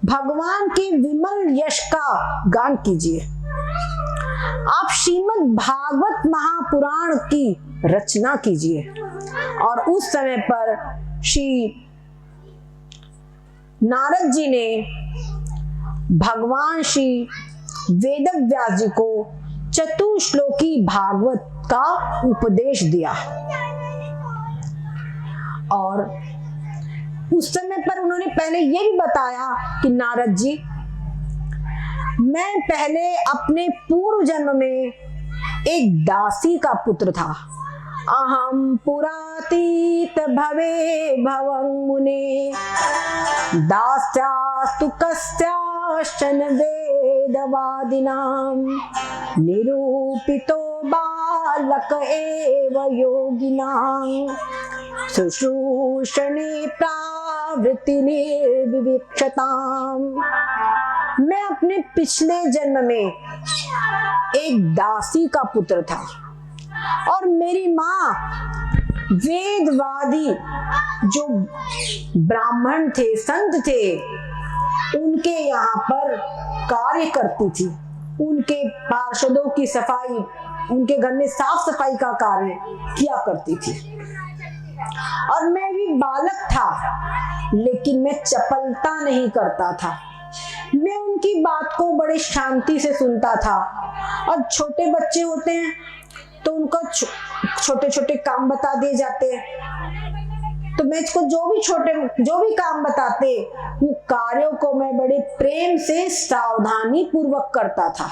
भगवान के विमल यश का गान कीजिए। आप श्रीमद् भागवत महापुराण की रचना कीजिए। और उस समय पर श्री नारद जी ने भगवान श्री वेदव्यास जी को चतुश्लोकी भागवत का उपदेश दिया। और उस समय पर उन्होंने पहले यह भी बताया कि नारद जी, मैं पहले अपने पूर्व जन्म में एक दासी का पुत्र था। अहम पुरातीत भवे भवं मुने दास्यास्तु कस्याश्चन वेदवादिनां निरूपितो बालक एव योगिनां शुश्रूषणे प्रावृत्ति निर्विवक्षतां। मैं अपने पिछले जन्म में एक दासी का पुत्र था और मेरी माँ वेदवादी जो ब्राह्मण थे, संत थे, उनके यहाँ पर कार्य करती थी। उनके पार्षदों की सफाई, उनके घर में साफ सफाई का कार्य किया करती थी। और मैं भी बालक था, लेकिन मैं चपलता नहीं करता था। मैं उनकी बात को बड़े शांति से सुनता था। और छोटे बच्चे होते हैं तो उनको छोटे छोटे काम बता दिए जाते हैं, तो मैं इसको जो भी काम बताते, वो कार्यों को मैं बड़े प्रेम से सावधानी पूर्वक करता था।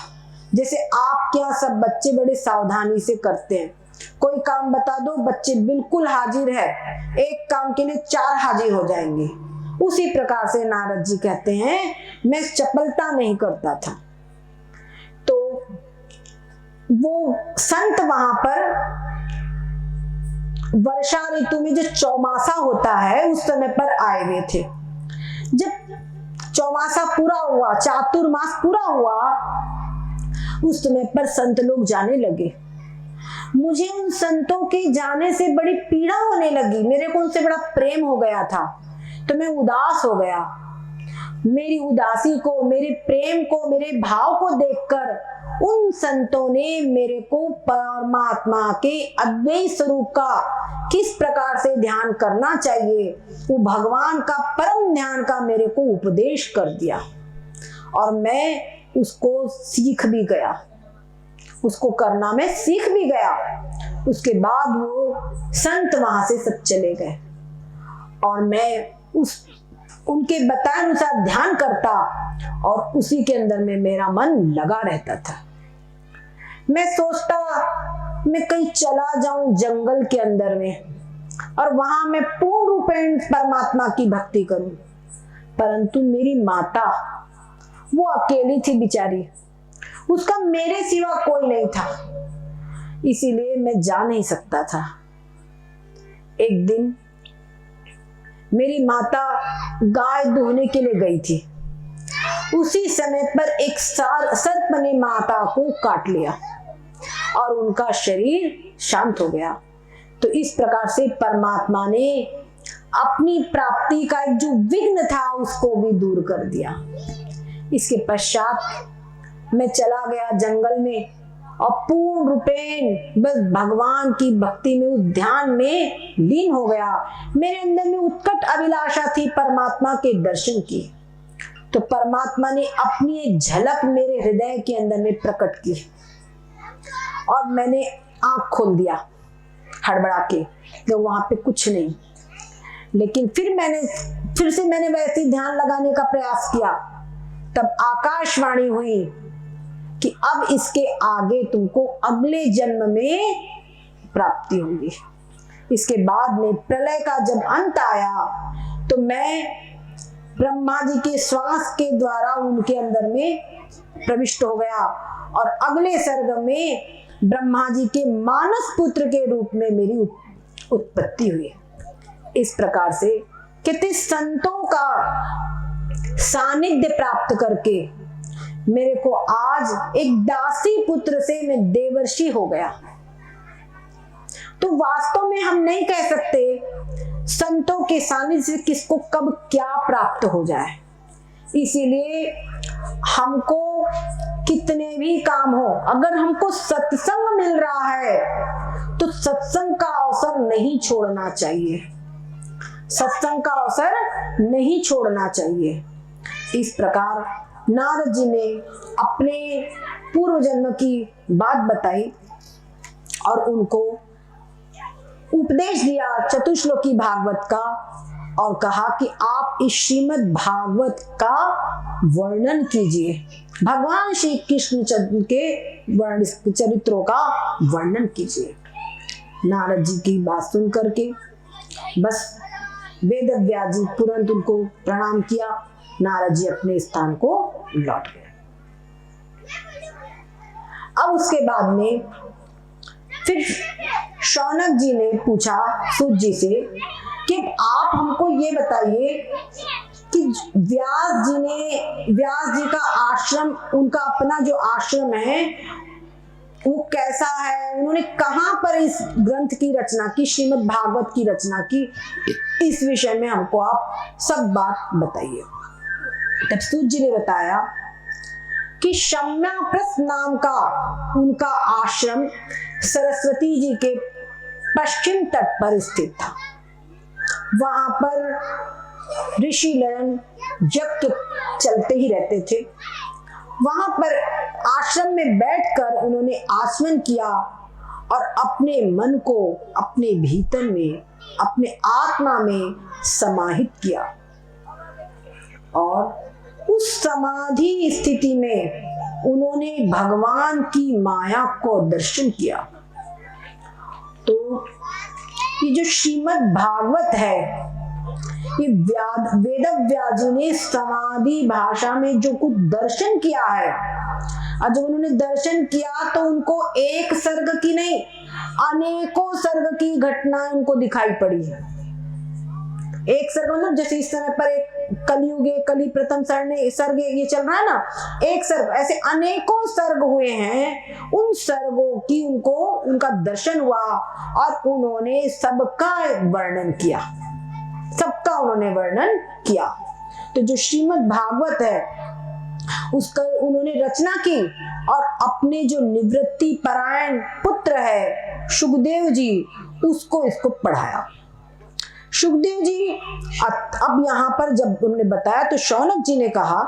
जैसे आप क्या सब बच्चे बड़े सावधानी से करते हैं। कोई काम बता दो, बच्चे बिल्कुल हाजिर है, एक काम के लिए 4 हाजिर हो जाएंगे। उसी प्रकार से नारद जी कहते हैं, मैं चपलता नहीं करता था। तो वो संत वहां पर वर्षा ऋतु में जो चौमासा होता है, उस समय पर आए हुए थे। जब चौमासा पूरा हुआ, चातुर्मास पूरा हुआ, उस समय पर संत लोग जाने लगे। मुझे उन संतों के जाने से बड़ी पीड़ा होने लगी। मेरे को उनसे बड़ा प्रेम हो गया था, तो मैं उदास हो गया। मेरी उदासी को, मेरे प्रेम को, मेरे भाव को देखकर उन संतों ने मेरे को परमात्मा के अद्वैत स्वरूप का किस प्रकार से ध्यान करना चाहिए, वो भगवान का परम ध्यान का मेरे को उपदेश कर दिया। और मैं उसको सीख भी गया, उसको करना मैं सीख भी गया। उसके बाद वो संत वहां से सब चले गए और मैं उनके बताए अनुसार ध्यान करता और उसी के अंदर में मेरा मन लगा रहता था। मैं सोचता मैं कहीं चला जाऊं जंगल के अंदर में और वहां मैं पूर्ण रूपेण परमात्मा की भक्ति करूं, परंतु मेरी माता वो अकेली थी बेचारी, उसका मेरे सिवा कोई नहीं था। इसीलिए मैं जा नहीं सकता था। एक दिन मेरी माता गाय दुहने के लिए गई थी। उसी समय पर एक सर्प ने माता को काट लिया और उनका शरीर शांत हो गया। तो इस प्रकार से परमात्मा ने अपनी प्राप्ति का एक जो विघ्न था उसको भी दूर कर दिया। इसके पश्चात मैं चला गया जंगल में और पूर्ण रूपेण बस भगवान की भक्ति में, उस ध्यान में लीन हो गया। मेरे अंदर में उत्कट अभिलाषा थी परमात्मा के दर्शन की। तो परमात्मा ने अपनी एक झलक मेरे हृदय के अंदर में प्रकट की और मैंने आंख खोल दिया हड़बड़ा के, तो वहां पे कुछ नहीं। लेकिन फिर से मैंने वैसे ध्यान लगाने का प्रयास किया। तब आकाशवाणी हुई कि अब इसके आगे तुमको अगले जन्म में प्राप्ति होगी। इसके बाद में प्रलय का जब अंत आया तो मैं ब्रह्मा जी के श्वास के द्वारा उनके अंदर में प्रविष्ट हो गया और अगले सर्ग में ब्रह्मा जी के मानस पुत्र के रूप में मेरी उत्पत्ति हुई। इस प्रकार से कितने संतों का सानिध्य प्राप्त करके मेरे को आज एक दासी पुत्र से मैं देवर्षि हो गया। तो वास्तव में हम नहीं कह सकते संतों के सानिध्य से किसको कब क्या प्राप्त हो जाए। इसीलिए हमको कितने भी काम हो, अगर हमको सत्संग मिल रहा है तो सत्संग का अवसर नहीं छोड़ना चाहिए, सत्संग का अवसर नहीं छोड़ना चाहिए। इस प्रकार नारद जी ने अपने पूर्व जन्म की बात बताई और उनको उपदेश दिया चतुश्लोकी भागवत का और कहा कि आप इस श्रीमद् भागवत का वर्णन कीजिए, भगवान श्री कृष्ण के चरित्रों का वर्णन कीजिए। नारद जी की बात सुन करके बस वेद व्यास जी तुरंत उनको प्रणाम किया। नारद जी अपने स्थान को लौट गए। अब उसके बाद में फिर शौनक जी ने पूछा सूत जी से कि आप हमको ये बताइए कि व्यास जी का आश्रम, उनका अपना जो आश्रम है वो कैसा है, उन्होंने कहां पर इस ग्रंथ की रचना की, श्रीमद् भागवत की रचना की, इस विषय में हमको आप सब बात बताइए। तब सूत जी ने बताया कि शम्याप्रस्थ नाम का उनका आश्रम सरस्वती जी के पश्चिम तट पर स्थित था। वहां पर ऋषि लयन यज्ञ चलते ही रहते थे। वहां पर आश्रम में बैठकर उन्होंने आचमन किया और अपने मन को अपने भीतर में, अपने आत्मा में समाहित किया और उस समाधि स्थिति में उन्होंने भगवान की माया को दर्शन किया। तो ये जो श्रीमद् भागवत है, ये वेद व्यास जी ने समाधि भाषा में जो कुछ दर्शन किया है, और जब उन्होंने दर्शन किया तो उनको एक सर्ग की नहीं अनेकों सर्ग की घटनाएं उनको दिखाई पड़ी। एक सर्ग मतलब जैसे इस समय पर एक कलियुगे कली प्रथम सर्ग ये चल रहा है ना, एक सर्ग, ऐसे अनेकों सर्ग हुए हैं। उन सर्गों की उनको उनका दर्शन हुआ और उन्होंने सबका वर्णन किया, सबका उन्होंने वर्णन किया। तो जो श्रीमद् भागवत है उसका उन्होंने रचना की और अपने जो निवृत्ति परायण पुत्र है शुकदेव जी, उसको इसको पढ़ाया। शुकदेव जी अब यहाँ पर जब उन्होंने बताया तो शौनक जी ने कहा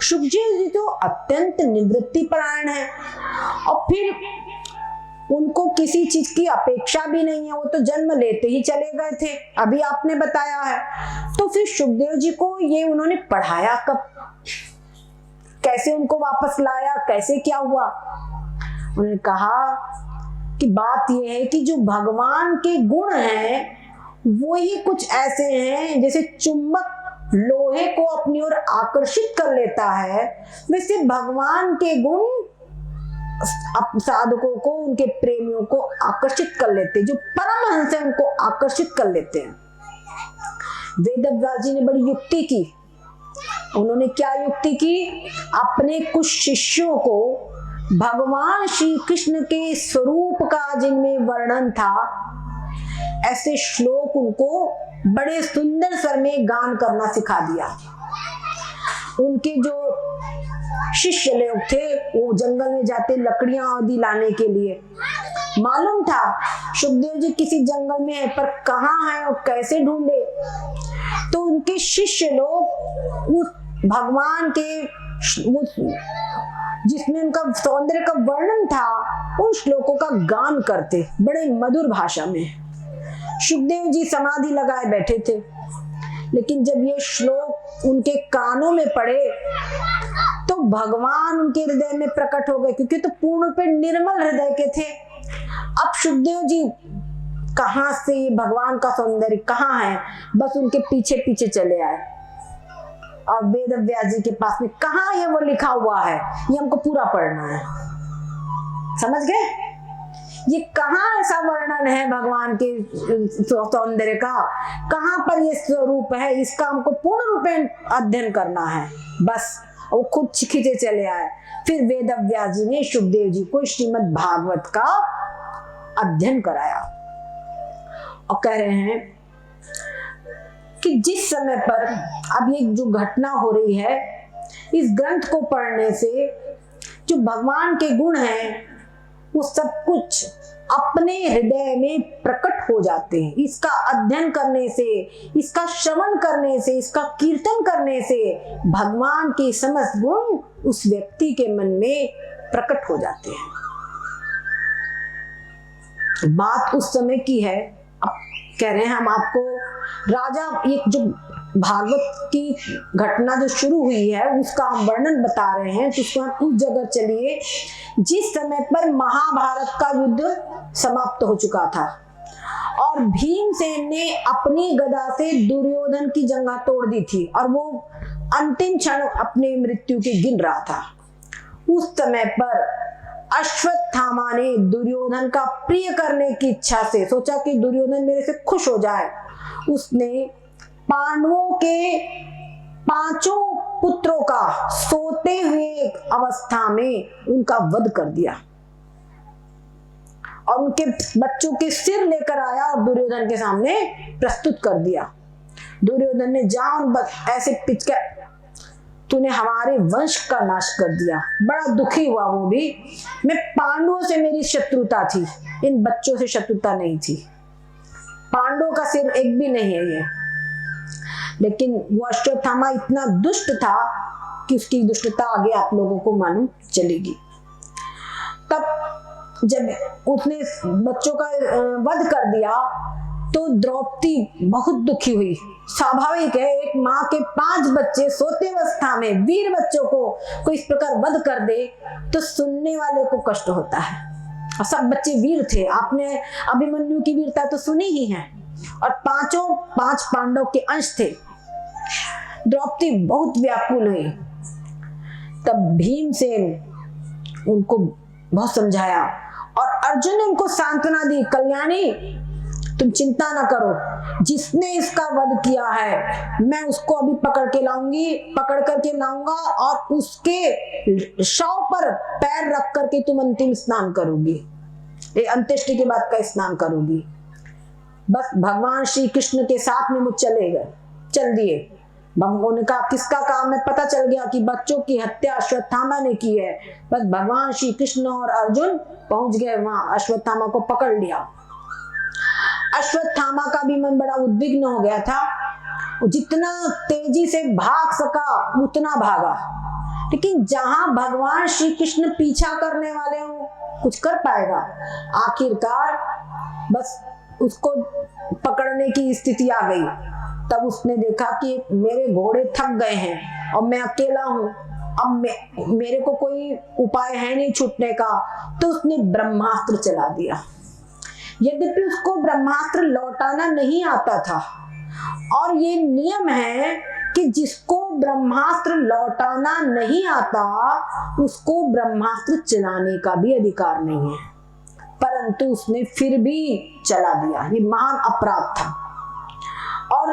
शुकदेव जी तो अत्यंत निवृत्ति परायण है और फिर उनको किसी चीज की अपेक्षा भी नहीं है, वो तो जन्म लेते ही चले गए थे, अभी आपने बताया है। तो फिर शुकदेव जी को ये उन्होंने पढ़ाया कब, कैसे उनको वापस लाया, कैसे क्या हुआ? उन्होंने कहा कि बात यह है कि जो भगवान के गुण हैं वो ही कुछ ऐसे हैं जैसे चुंबक लोहे को अपनी ओर आकर्षित कर लेता है, वैसे भगवान के गुण साधकों को, उनके प्रेमियों को आकर्षित कर लेते, जो परमहंस है उनको आकर्षित कर लेते हैं। वेदव्यास जी ने बड़ी युक्ति की। उन्होंने क्या युक्ति की? अपने कुछ शिष्यों को भगवान श्री कृष्ण के स्वरूप का जिनमें वर्णन था, ऐसे श्लोक उनको बड़े सुंदर स्वर में गान करना सिखा दिया। उनके जो शिष्य लोग थे वो जंगल में जाते लकड़ियां आदि लाने के लिए। मालूम था सुखदेव जी किसी जंगल में है, पर कहाँ है और कैसे ढूंढे। तो उनके शिष्य लोग उस भगवान के जिसमें उनका सौंदर्य का वर्णन था उन श्लोकों का गान करते बड़े मधुर भाषा में। सुखदेव जी समाधि लगाए बैठे थे, लेकिन जब ये श्लोक उनके कानों में पड़े तो भगवान उनके हृदय में प्रकट हो गए, क्योंकि तो पूर्ण पे निर्मल हृदय के थे। अब सुखदेव जी कहां से ये भगवान का सौंदर्य कहाँ है, बस उनके पीछे पीछे चले आए और वेदव्यास जी के पास में कहाँ है वो लिखा हुआ है, ये हमको पूरा पढ़ना है। समझ गए? ये कहाँ ऐसा वर्णन है भगवान के सौंदर्य का, कहाँ पर ये स्वरूप है, इसका हमको पूर्ण रूप में अध्ययन करना है। बस वो खुद खींचे चले आए। फिर वेदव्यास जी ने सुखदेव जी को श्रीमद् भागवत का अध्ययन कराया और कह रहे हैं कि जिस समय पर अब ये जो घटना हो रही है, इस ग्रंथ को पढ़ने से जो भगवान के गुण हैं वो सब कुछ अपने हृदय में प्रकट हो जाते हैं। इसका अध्ययन करने से, इसका श्रवण करने से, इसका कीर्तन करने से भगवान के समस्त गुण उस व्यक्ति के मन में प्रकट हो जाते हैं। बात उस समय की है। अब कह रहे हैं हम आपको राजा, ये जो भागवत की घटना जो शुरू हुई है उसका हम वर्णन बता रहे हैं। तो उसको हम उस जगह चलिए जिस समय पर महाभारत का युद्ध समाप्त हो चुका था और भीमसेन ने अपनी गदा से दुर्योधन की जंघा तोड़ दी थी और वो अंतिम क्षण अपने मृत्यु के गिन रहा था। उस समय पर अश्वत्थामा ने दुर्योधन का प्रिय करने की इच्छा से सोचा कि दुर्योधन मेरे से खुश हो जाए। उसने पांडवों के 5 पुत्रों का सोते हुए अवस्था में उनका वध कर दिया और उनके बच्चों के सिर लेकर आया और दुर्योधन के सामने प्रस्तुत कर दिया। दुर्योधन ने जान ऐसे पिचकर, तूने हमारे वंश का नाश कर दिया। बड़ा दुखी हुआ वो भी। मैं पांडवों से मेरी शत्रुता थी, इन बच्चों से शत्रुता नहीं थी। पांडवों का सिर एक भी नहीं है ये। लेकिन वो अश्वत्थामा इतना दुष्ट था कि उसकी दुष्टता आगे आप लोगों को मालूम चलेगी। तब जब उसने बच्चों का वध कर दिया तो द्रौपदी बहुत दुखी हुई। स्वाभाविक है, एक माँ के 5 बच्चे सोते अवस्था में वीर बच्चों को कोई इस प्रकार वध कर दे तो सुनने वाले को कष्ट होता है। और सब बच्चे वीर थे, आपने अभिमन्यु की वीरता तो सुनी ही है, और 5 पांडव के अंश थे। द्रौपदी बहुत व्याकुल हुई। तब भीमसेन उनको बहुत समझाया और अर्जुन ने उनको सांत्वना दी, कल्याणी तुम चिंता ना करो, जिसने इसका वध किया है मैं उसको अभी पकड़ करके लाऊंगा और उसके शव पर पैर रख करके तुम अंतिम स्नान करोगी, अंत्येष्टि के बाद का स्नान करोगी। बस भगवान श्री कृष्ण के साथ में वो चल दिए। भगवान ने कहा किसका काम है, पता चल गया कि बच्चों की हत्या अश्वत्थामा ने की है। बस भगवान श्री कृष्ण और अर्जुन पहुंच गए वहां, अश्वत्थामा को पकड़ लिया। अश्वत्थामा का भी मन बड़ा उद्विग्न हो गया था। जितना तेजी से भाग सका उतना भागा, लेकिन जहां भगवान श्री कृष्ण पीछा करने वाले हो कुछ कर पाएगा। आखिरकार बस उसको पकड़ने की स्थिति आ गई। तब उसने देखा कि मेरे घोड़े थक गए हैं और मैं अकेला हूं, अब मेरे को कोई उपाय है नहीं छूटने का। तो उसने ब्रह्मास्त्र चला दिया। यद्यपि उसको ब्रह्मास्त्र लौटाना नहीं आता था और ये नियम है कि जिसको ब्रह्मास्त्र लौटाना नहीं आता उसको ब्रह्मास्त्र चलाने का भी अधिकार नहीं है, परंतु उसने फिर भी चला दिया। ये महान अपराध था। और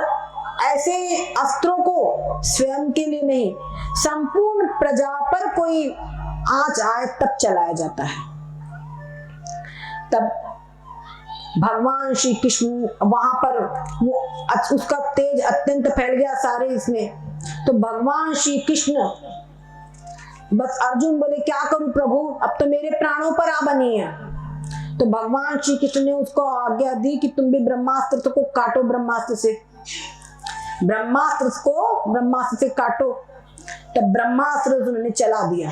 ऐसे अस्त्रों को स्वयं के लिए नहीं, संपूर्ण प्रजा पर कोई आंच आए तब चलाया जाता है। तब भगवान श्री कृष्ण वहां पर वो उसका तेज अत्यंत फैल गया सारे इसमें। तो भगवान श्री कृष्ण बस अर्जुन बोले क्या करूं प्रभु, अब तो मेरे प्राणों पर आ बनी है। तो भगवान श्री कृष्ण ने उसको आज्ञा दी कि तुम भी ब्रह्मास्त्र को काटो, ब्रह्मास्त्र से काटो। तब ब्रह्मास्त्र उन्होंने चला दिया।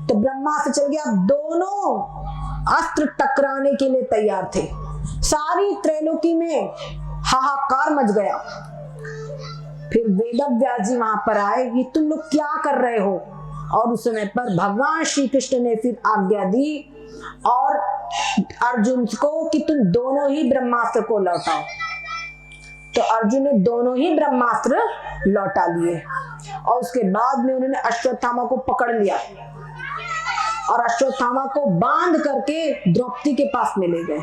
तो ब्रह्मास्त्र चल गया। दोनों अस्त्र टकराने के लिए तैयार थे। सारी त्रैलोकी में हाहाकार मच गया। फिर वेदव्यास जी वहां पर आए, ये तुम लोग क्या कर रहे हो? और उस समय पर भगवान श्री कृष्ण ने फिर आज्ञा दी और अर्जुन को कि तुम दोनों ही ब्रह्मास्त्र को लौटाओ। तो अर्जुन ने दोनों ही ब्रह्मास्त्र लौटा लिए और उसके बाद में उन्होंने अश्वत्थामा को पकड़ लिया और अश्वत्थामा को बांध करके द्रौपदी के पास में ले गए।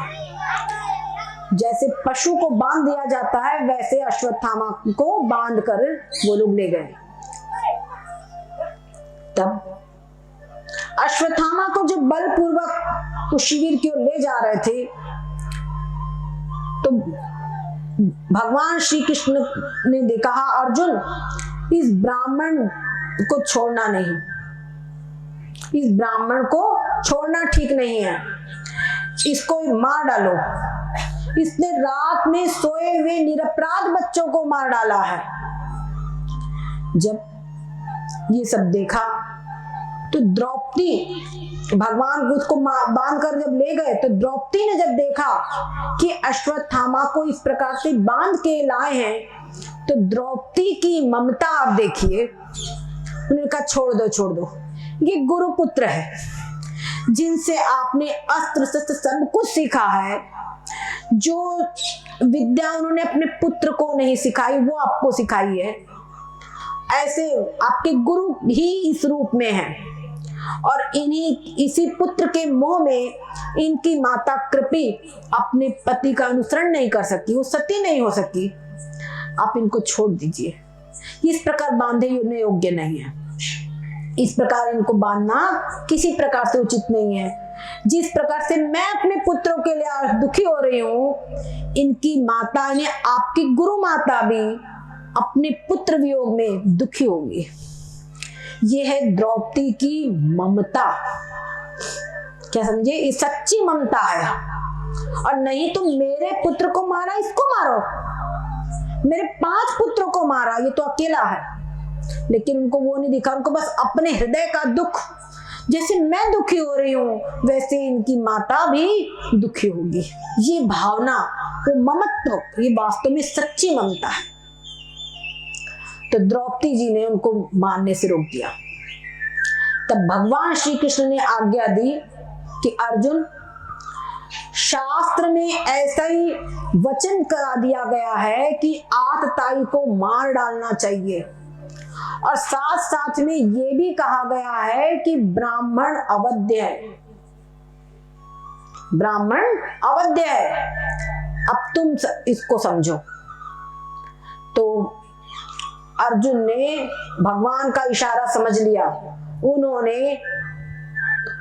जैसे पशु को बांध दिया जाता है वैसे अश्वत्थामा को बांध कर वो लोग ले गए। तब अश्वत्थामा को जो बलपूर्वक उस शिविर की ओर ले जा रहे थे, तो भगवान श्री कृष्ण ने देखा अर्जुन इस ब्राह्मण को छोड़ना नहीं, इस ब्राह्मण को छोड़ना ठीक नहीं है, इसको मार डालो। इसने रात में सोए हुए निरपराध बच्चों को मार डाला है। जब ये सब देखा तो द्रौपदी भगवान उसको बांध कर जब ले गए, तो द्रौपदी ने जब देखा कि अश्वत्थामा को इस प्रकार से बांध के लाए हैं, तो द्रौपदी की ममता आप देखिए। उन्होंने कहा छोड़ दो, ये गुरुपुत्र है जिनसे आपने अस्त्र शस्त्र सब कुछ सीखा है। जो विद्या उन्होंने अपने पुत्र को नहीं सिखाई वो आपको सिखाई है। ऐसे आपके गुरु ही इस रूप में हैं और इसी पुत्र के मोह में इनकी माता कृपी अपने पति का अनुसरण नहीं कर सकी, वो सती नहीं हो सकी। आप इनको छोड़ दीजिए, इस प्रकार बांधे योग्य नहीं है। इस प्रकार इनको बांधना किसी प्रकार से उचित नहीं है। जिस प्रकार से मैं अपने पुत्रों के लिए दुखी हो रही हूँ, इनकी माता ने आपकी गुरु माता भी अपने पुत्र वियोग में दुखी होंगी। ये है द्रौपदी की ममता। क्या समझे? ये सच्ची ममता है। और नहीं तो मेरे पुत्र को मारा, इसको मारो। मेरे 5 पुत्रों को मारा, ये तो अकेला है। लेकिन उनको वो नहीं दिखा, उनको बस अपने हृदय का दुख, जैसे मैं दुखी हो रही हूँ वैसे इनकी माता भी दुखी होगी। ये भावना, वो ममत्व, ये वास्तव में सच्ची ममता है। तो द्रौपदी जी ने उनको मारने से रोक दिया। तब भगवान श्री कृष्ण ने आज्ञा दी कि अर्जुन, शास्त्र में ऐसा ही वचन करा दिया गया है कि आतताई को मार डालना चाहिए, और साथ साथ में ये भी कहा गया है कि ब्राह्मण अवध्य है। ब्राह्मण अवध्य है। अब तुम इसको समझो। तो अर्जुन ने भगवान का इशारा समझ लिया। उन्होंने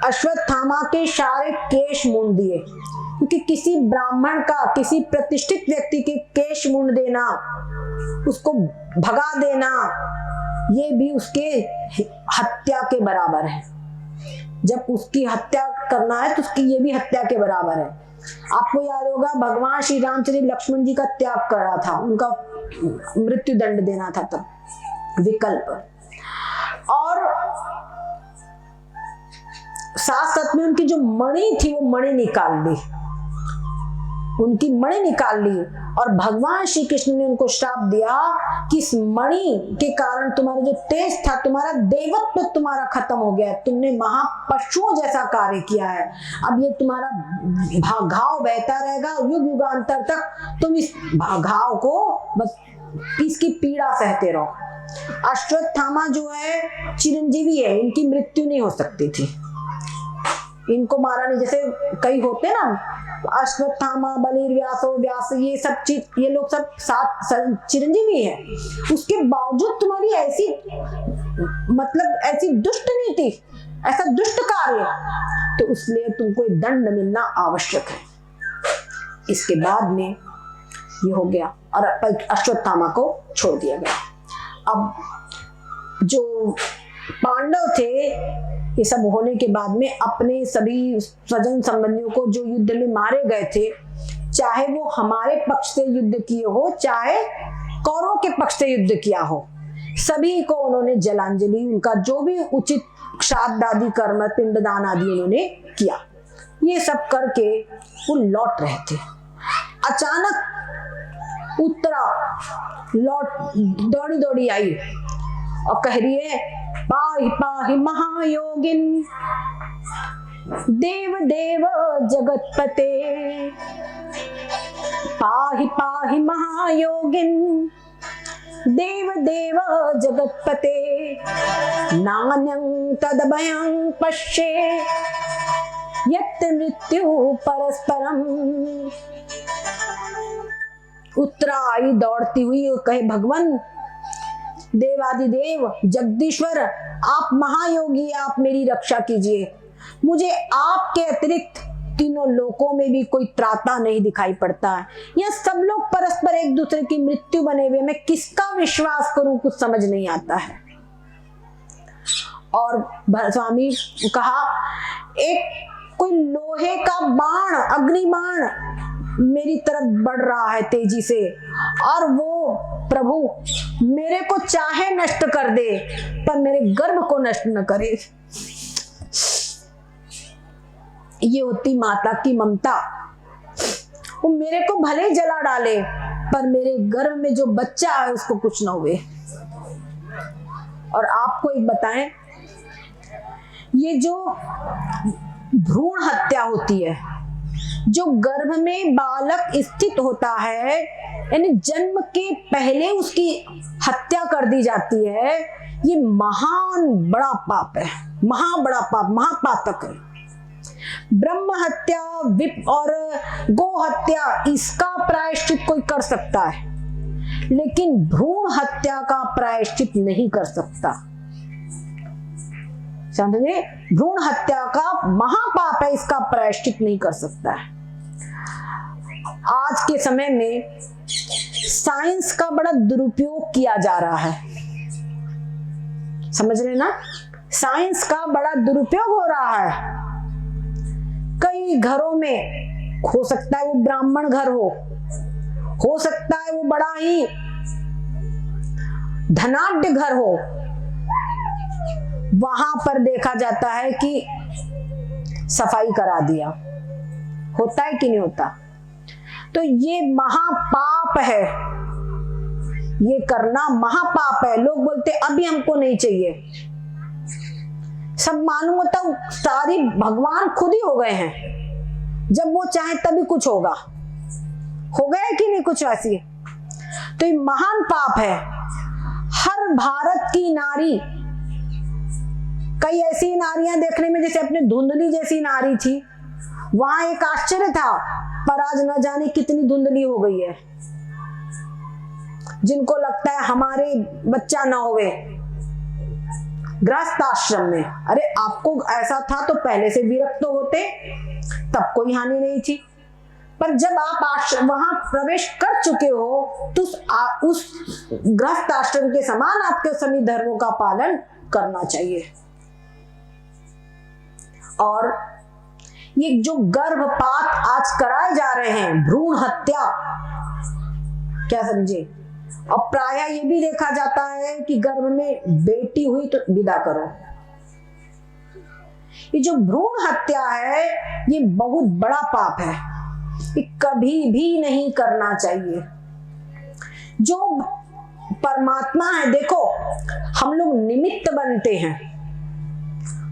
अश्वत्थामा के सारे केश मुंड दिए, क्योंकि किसी ब्राह्मण का, किसी प्रतिष्ठित व्यक्ति के केश मुंड देना, उसको भगा देना, ये भी उसके हत्या के बराबर है। जब उसकी हत्या करना है तो उसकी ये भी हत्या के बराबर है। आपको याद होगा भगवान श्री रामचंद्र लक्ष्मण जी का त्याग करा था, उनका मृत्यु दंड देना था तब विकल्प। और साथ साथ में उनकी जो मणि थी वो मणि निकाल ली, उनकी मणि निकाल ली। और भगवान श्री कृष्ण ने उनको श्राप दिया कि इस मणि के कारण तुम्हारा जो तेज था, तुम्हारा देवत्व तुम्हारा खत्म हो गया, तुमने महापशुओं जैसा कार्य किया है। अब ये तुम्हारा घाव बहता रहेगा युग युगांतर तक, तुम इस घाव को बस इसकी पीड़ा सहते रहो। अश्वत्थामा जो है चिरंजीवी है, इनकी मृत्यु नहीं हो सकती थी, इनको मारा नहीं। जैसे कई होते ना अश्वत्थामा, बलिर व्यासो व्यास, ये सब चीज, ये लोग सब सात चिरंजीवी है, उसके बावजूद तुम्हारी ऐसी मतलब ऐसी दुष्ट नीति, ऐसा दुष्ट कार्य, तो इसलिए तुमको दंड मिलना आवश्यक है। इसके बाद में ये हो गया और अश्वत्थामा को छोड़ दिया गया। अब जो पांडव थे, ये सब होने के बाद में अपने सभी स्वजन संबंधियों को जो युद्ध में मारे गए थे, चाहे वो हमारे पक्ष से युद्ध किए हो, चाहे कौरवों के पक्ष से युद्ध किया हो, सभी को उन्होंने जलांजलि, उनका जो भी उचित श्राद्ध आदि कर्म, पिंडदान आदि उन्होंने किया। ये सब करके वो लौट रहे थे। अचानक उत्तरा लौट दौड़ी दौड़ी आई और कह रही है, पाहि पाहि महायोगिन देव देव जगतपते, पाहि पाहि महायोगिन देव देव जगतपते, नान्यं तदभयं पश्ये यत् मृत्यु परस्परम। उत्तरा आई दौड़ती हुई, कहे भगवान देवादिदेव जगदीश्वर, आप महायोगी, आप मेरी रक्षा कीजिए, मुझे आपके अतिरिक्त तीनों लोकों में भी कोई त्राता नहीं दिखाई पड़ता है, यह सब लोग परस्पर एक दूसरे की मृत्यु बने हुए, मैं किसका विश्वास करूं, कुछ समझ नहीं आता है। और स्वामी कहा, एक कोई लोहे का बाण, अग्नि बाण मेरी तरफ बढ़ रहा है तेजी से, और वो प्रभु मेरे को चाहे नष्ट कर दे पर मेरे गर्भ को नष्ट न करे। ये होती माता की ममता। वो मेरे को भले जला डाले पर मेरे गर्भ में जो बच्चा है उसको कुछ ना हुए। और आपको एक बताएं, ये जो भ्रूण हत्या होती है, जो गर्भ में बालक स्थित होता है, यानी जन्म के पहले उसकी हत्या कर दी जाती है, ये महान बड़ा पाप है, बड़ा पाप, महापातक है। ब्रह्म हत्या, विप और गो हत्या, इसका प्रायश्चित कोई कर सकता है, लेकिन भ्रूण हत्या का प्रायश्चित नहीं कर सकता। समझे? भ्रूण हत्या का महापाप है, इसका प्रायश्चित नहीं कर सकता है। आज के समय में साइंस का बड़ा दुरुपयोग किया जा रहा है, समझ रहे ना? साइंस का बड़ा दुरुपयोग हो रहा है। कई घरों में, हो सकता है वो ब्राह्मण घर हो सकता है वो बड़ा ही धनाढ्य घर हो, वहां पर देखा जाता है कि सफाई करा दिया, होता है कि नहीं होता? तो ये महापाप है, ये करना महापाप है। लोग बोलते अभी हमको नहीं चाहिए, सब मालूम होता सारी भगवान खुद ही हो गए हैं, जब वो चाहे तभी कुछ होगा, हो गया कि नहीं कुछ ऐसी। तो ये महान पाप है। हर भारत की नारी, कई ऐसी नारियां देखने में जैसे अपने धुंधली जैसी नारी थी, वहां एक आश्चर्य था, पर आज न जाने कितनी धुंधली हो गई है। जिनको लगता है हमारे बच्चा ना होवे, गृहस्थ आश्रम में, अरे आपको ऐसा था तो पहले से विरक्त तो होते, तब कोई हानि नहीं थी। पर जब आप वहां प्रवेश कर चुके हो तो उस गृहस्थ आश्रम के समान आपके सभी धर्मों का पालन करना चाहिए। और ये जो गर्भपात आज कराए जा रहे हैं, भ्रूण हत्या, क्या समझे? और प्रायः ये भी देखा जाता है कि गर्भ में बेटी हुई तो विदा करो। ये जो भ्रूण हत्या है, ये बहुत बड़ा पाप है, ये कभी भी नहीं करना चाहिए। जो परमात्मा है, देखो हम लोग निमित्त बनते हैं,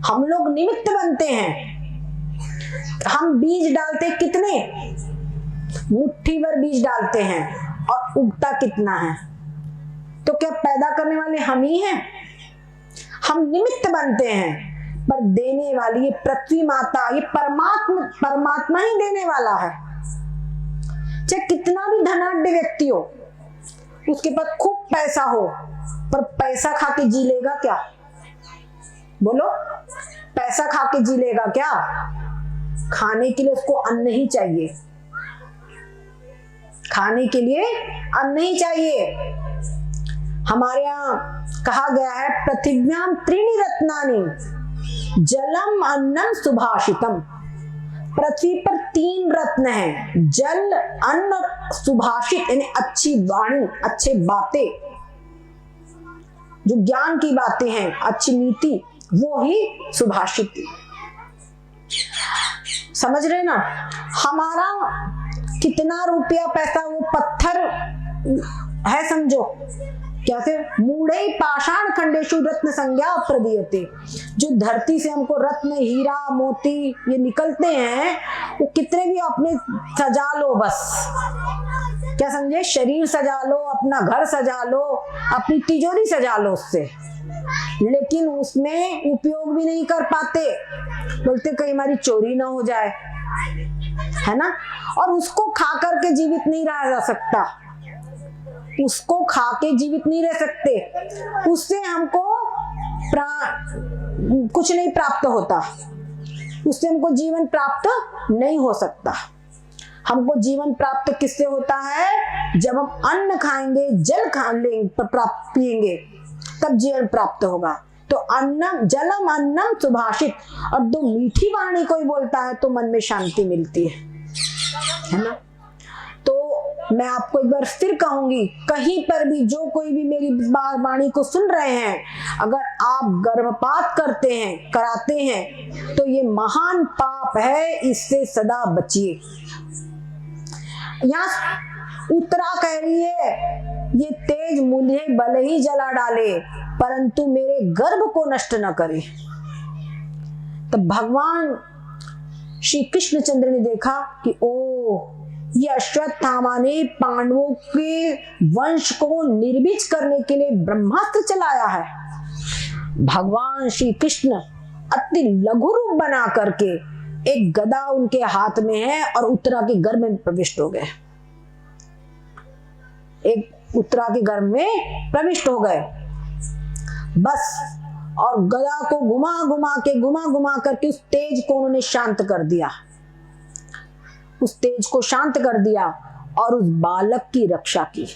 हम लोग निमित्त बनते हैं। हम बीज डालते कितने, मुट्ठी भर बीज डालते हैं और उगता कितना है। तो तो क्या पैदा करने वाले हम ही हैं? हम निमित्त बनते हैं, पर देने वाली ये पृथ्वी माता, ये परमात्मा ही देने वाला है। चाहे कितना भी धनाढ्य व्यक्ति हो, उसके पास खूब पैसा हो, पर पैसा खा के जी लेगा क्या? बोलो, पैसा खा के जी लेगा क्या? खाने के लिए उसको अन्न ही चाहिए, खाने के लिए अन्न ही चाहिए। हमारे यहाँ कहा गया है, पृथिव्याम त्रीणि रत्नानि जलम अन्नम सुभाषितम। पृथ्वी पर 3 रत्न हैं, जल, अन्न और सुभाषित, यानी अच्छी वाणी, अच्छे बातें, जो ज्ञान की बातें हैं, अच्छी नीति, वो ही सुभाषित। समझ रहे ना? हमारा कितना रुपया पैसा वो पत्थर है, समझो। कैसे? मूढ़े पाषाण खंडेशु रत्न संज्ञा प्रदीयते। जो धरती से हमको रत्न, हीरा, मोती ये निकलते हैं, वो कितने भी अपने सजा लो, बस क्या समझे, शरीर सजा लो, अपना घर सजा लो, अपनी तिजोरी सजा लो उससे, लेकिन उसमें उपयोग भी नहीं कर पाते। बोलते कहीं हमारी चोरी ना हो जाए, है ना? और उसको खा करके जीवित नहीं रहा जा सकता, उसको खा के जीवित नहीं रह सकते, उससे हमको कुछ नहीं प्राप्त होता, उससे हमको जीवन प्राप्त नहीं हो सकता। हमको जीवन प्राप्त किससे होता है? जब हम अन्न खाएंगे, जल खा लेंगे, प्राप्त पिएंगे, तब जीवन प्राप्त होगा। तो अन्नम जलम अन्नम सुभाषित, और 2 मीठी वाणी कोई बोलता है तो मन में शांति मिलती है ना? तो मैं आपको एक बार फिर कहूंगी, कहीं पर भी जो कोई भी मेरी वाणी को सुन रहे हैं, अगर आप गर्भपात करते हैं, कराते हैं, तो ये महान पाप है, इससे सदा बचिए। यहाँ उत्तरा कह रही है, ये तेज मुझे भले ही जला डाले, परंतु मेरे गर्भ को नष्ट न करे। तो भगवान श्री कृष्णचंद्र ने देखा कि ओ, ये अश्वत्थामा ने पांडवों के वंश को निर्बीज करने के लिए ब्रह्मास्त्र चलाया है। भगवान श्री कृष्ण अति लघु रूप बना करके एक गदा उनके हाथ में है और उत्तरा के गर्भ में प्रविष्ट हो गए, एक उत्तरा के गर्भ में प्रविष्ट हो गए बस। और गदा को घुमा घुमा करके उस तेज को उन्होंने शांत कर दिया, उस तेज को शांत कर दिया और उस बालक की रक्षा की।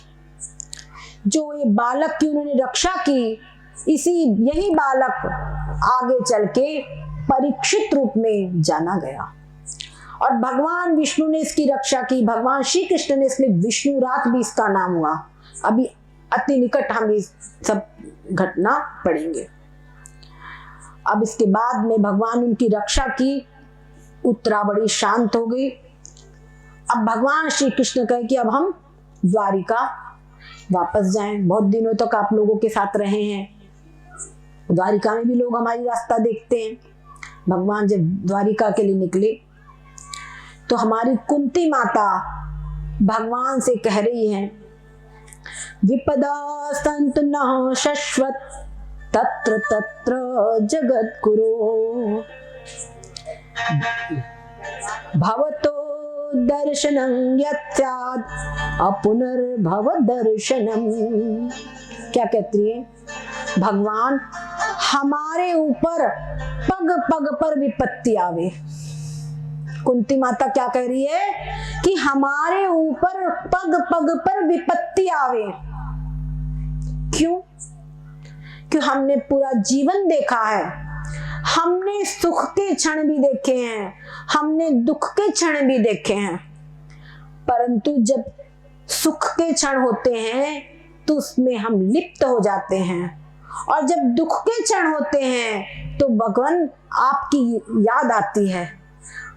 जो ये बालक की उन्होंने रक्षा की, यही बालक आगे चल के परीक्षित रूप में जाना गया और भगवान विष्णु ने इसकी रक्षा की। भगवान श्री कृष्ण ने, इसलिए विष्णु रात भी इसका नाम हुआ। अभी अति निकट हम ये सब घटना पढ़ेंगे। अब इसके बाद में भगवान उनकी रक्षा की, उत्तरा बड़ी शांत हो गई। अब भगवान श्री कृष्ण कहे कि अब हम द्वारिका वापस जाएं। बहुत दिनों तक आप लोगों के साथ रहे हैं, द्वारिका में भी लोग हमारी रास्ता देखते हैं। भगवान जब द्वारिका के लिए निकले तो हमारी कुंती माता भगवान से कह रही हैं, विपदा संत न शश्वत तत्र तत्र जगत गुरो भवतो दर्शनं यत्स्यात् अपुनर्भव दर्शनम। क्या कहती है? भगवान हमारे ऊपर पग पग पर विपत्ति आवे। कुंती माता क्या कह रही है कि हमारे ऊपर पग पग पर विपत्ति आवे। क्यों? कि हमने पूरा जीवन देखा है, हमने सुख के क्षण भी देखे हैं, हमने दुख के क्षण भी देखे हैं, परंतु जब सुख के क्षण होते हैं तो उसमें हम लिप्त हो जाते हैं, और जब दुख के क्षण होते हैं तो भगवान आपकी याद आती है,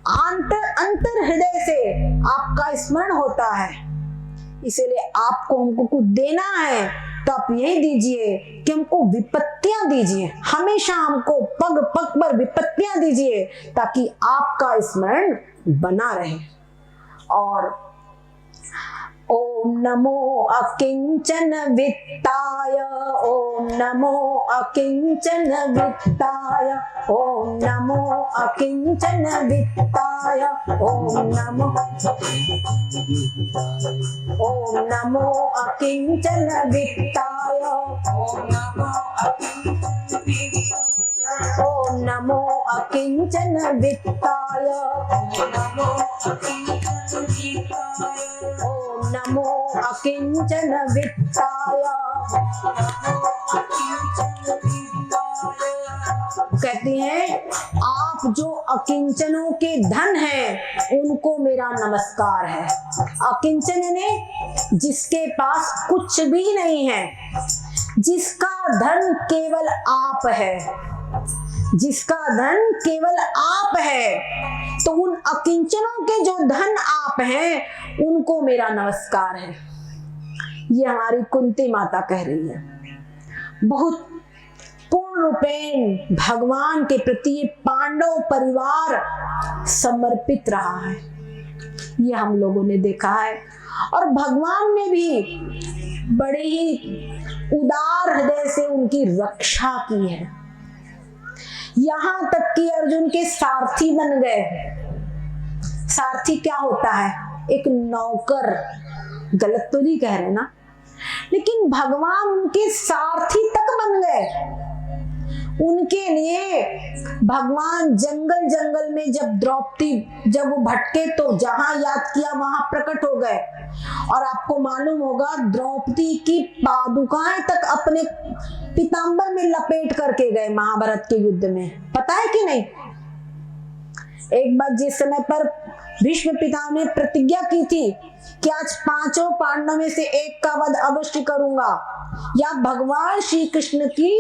अंतर हृदय से आपका स्मरण होता है। इसीलिए आपको हमको कुछ देना है तो आप यही दीजिए कि हमको विपत्तियां दीजिए, हमेशा हमको पग पग पर विपत्तियां दीजिए ताकि आपका स्मरण बना रहे। और ओम नमो अकिंचन वित्ताय, ओम नमो अकिंचन वित्ताय, ओम नमो अकिंचन वित्ताय, ओम नमो अकिंचन वित्ताय, ओम नमो अकिंचन वित्ताय, ओम नमो अकिंचन वित्ताय। कहती हैं आप जो अकिंचनों के धन हैं उनको मेरा नमस्कार है। अकिंचन यानी जिसके पास कुछ भी नहीं है, जिसका धन केवल आप है, जिसका धन केवल आप है, तो उन अकिंचनों के जो धन आप हैं उनको मेरा नमस्कार है। ये हमारी कुंती माता कह रही है। बहुत पूर्ण रूपेण भगवान के प्रति ये पांडव परिवार समर्पित रहा है, ये हम लोगों ने देखा है। और भगवान ने भी बड़े ही उदार हृदय से उनकी रक्षा की है, यहां तक कि अर्जुन के सारथी बन गए। सारथी क्या होता है? एक नौकर। गलत तो नहीं कह रहे ना, लेकिन भगवान उनके सारथी तक बन गए। उनके लिए भगवान जंगल जंगल में जब वो भटके तो जहां याद किया वहां प्रकट हो गए। और आपको मालूम होगा द्रौपदी की पादुकाएं तक अपने पीताम्बर में लपेट करके गए महाभारत के युद्ध में, पता है कि नहीं? एक बार जिस समय पर भीष्म पितामह ने प्रतिज्ञा की थी कि आज पांचों पांडवों में से एक का वध अवश्य करूंगा या भगवान श्री कृष्ण की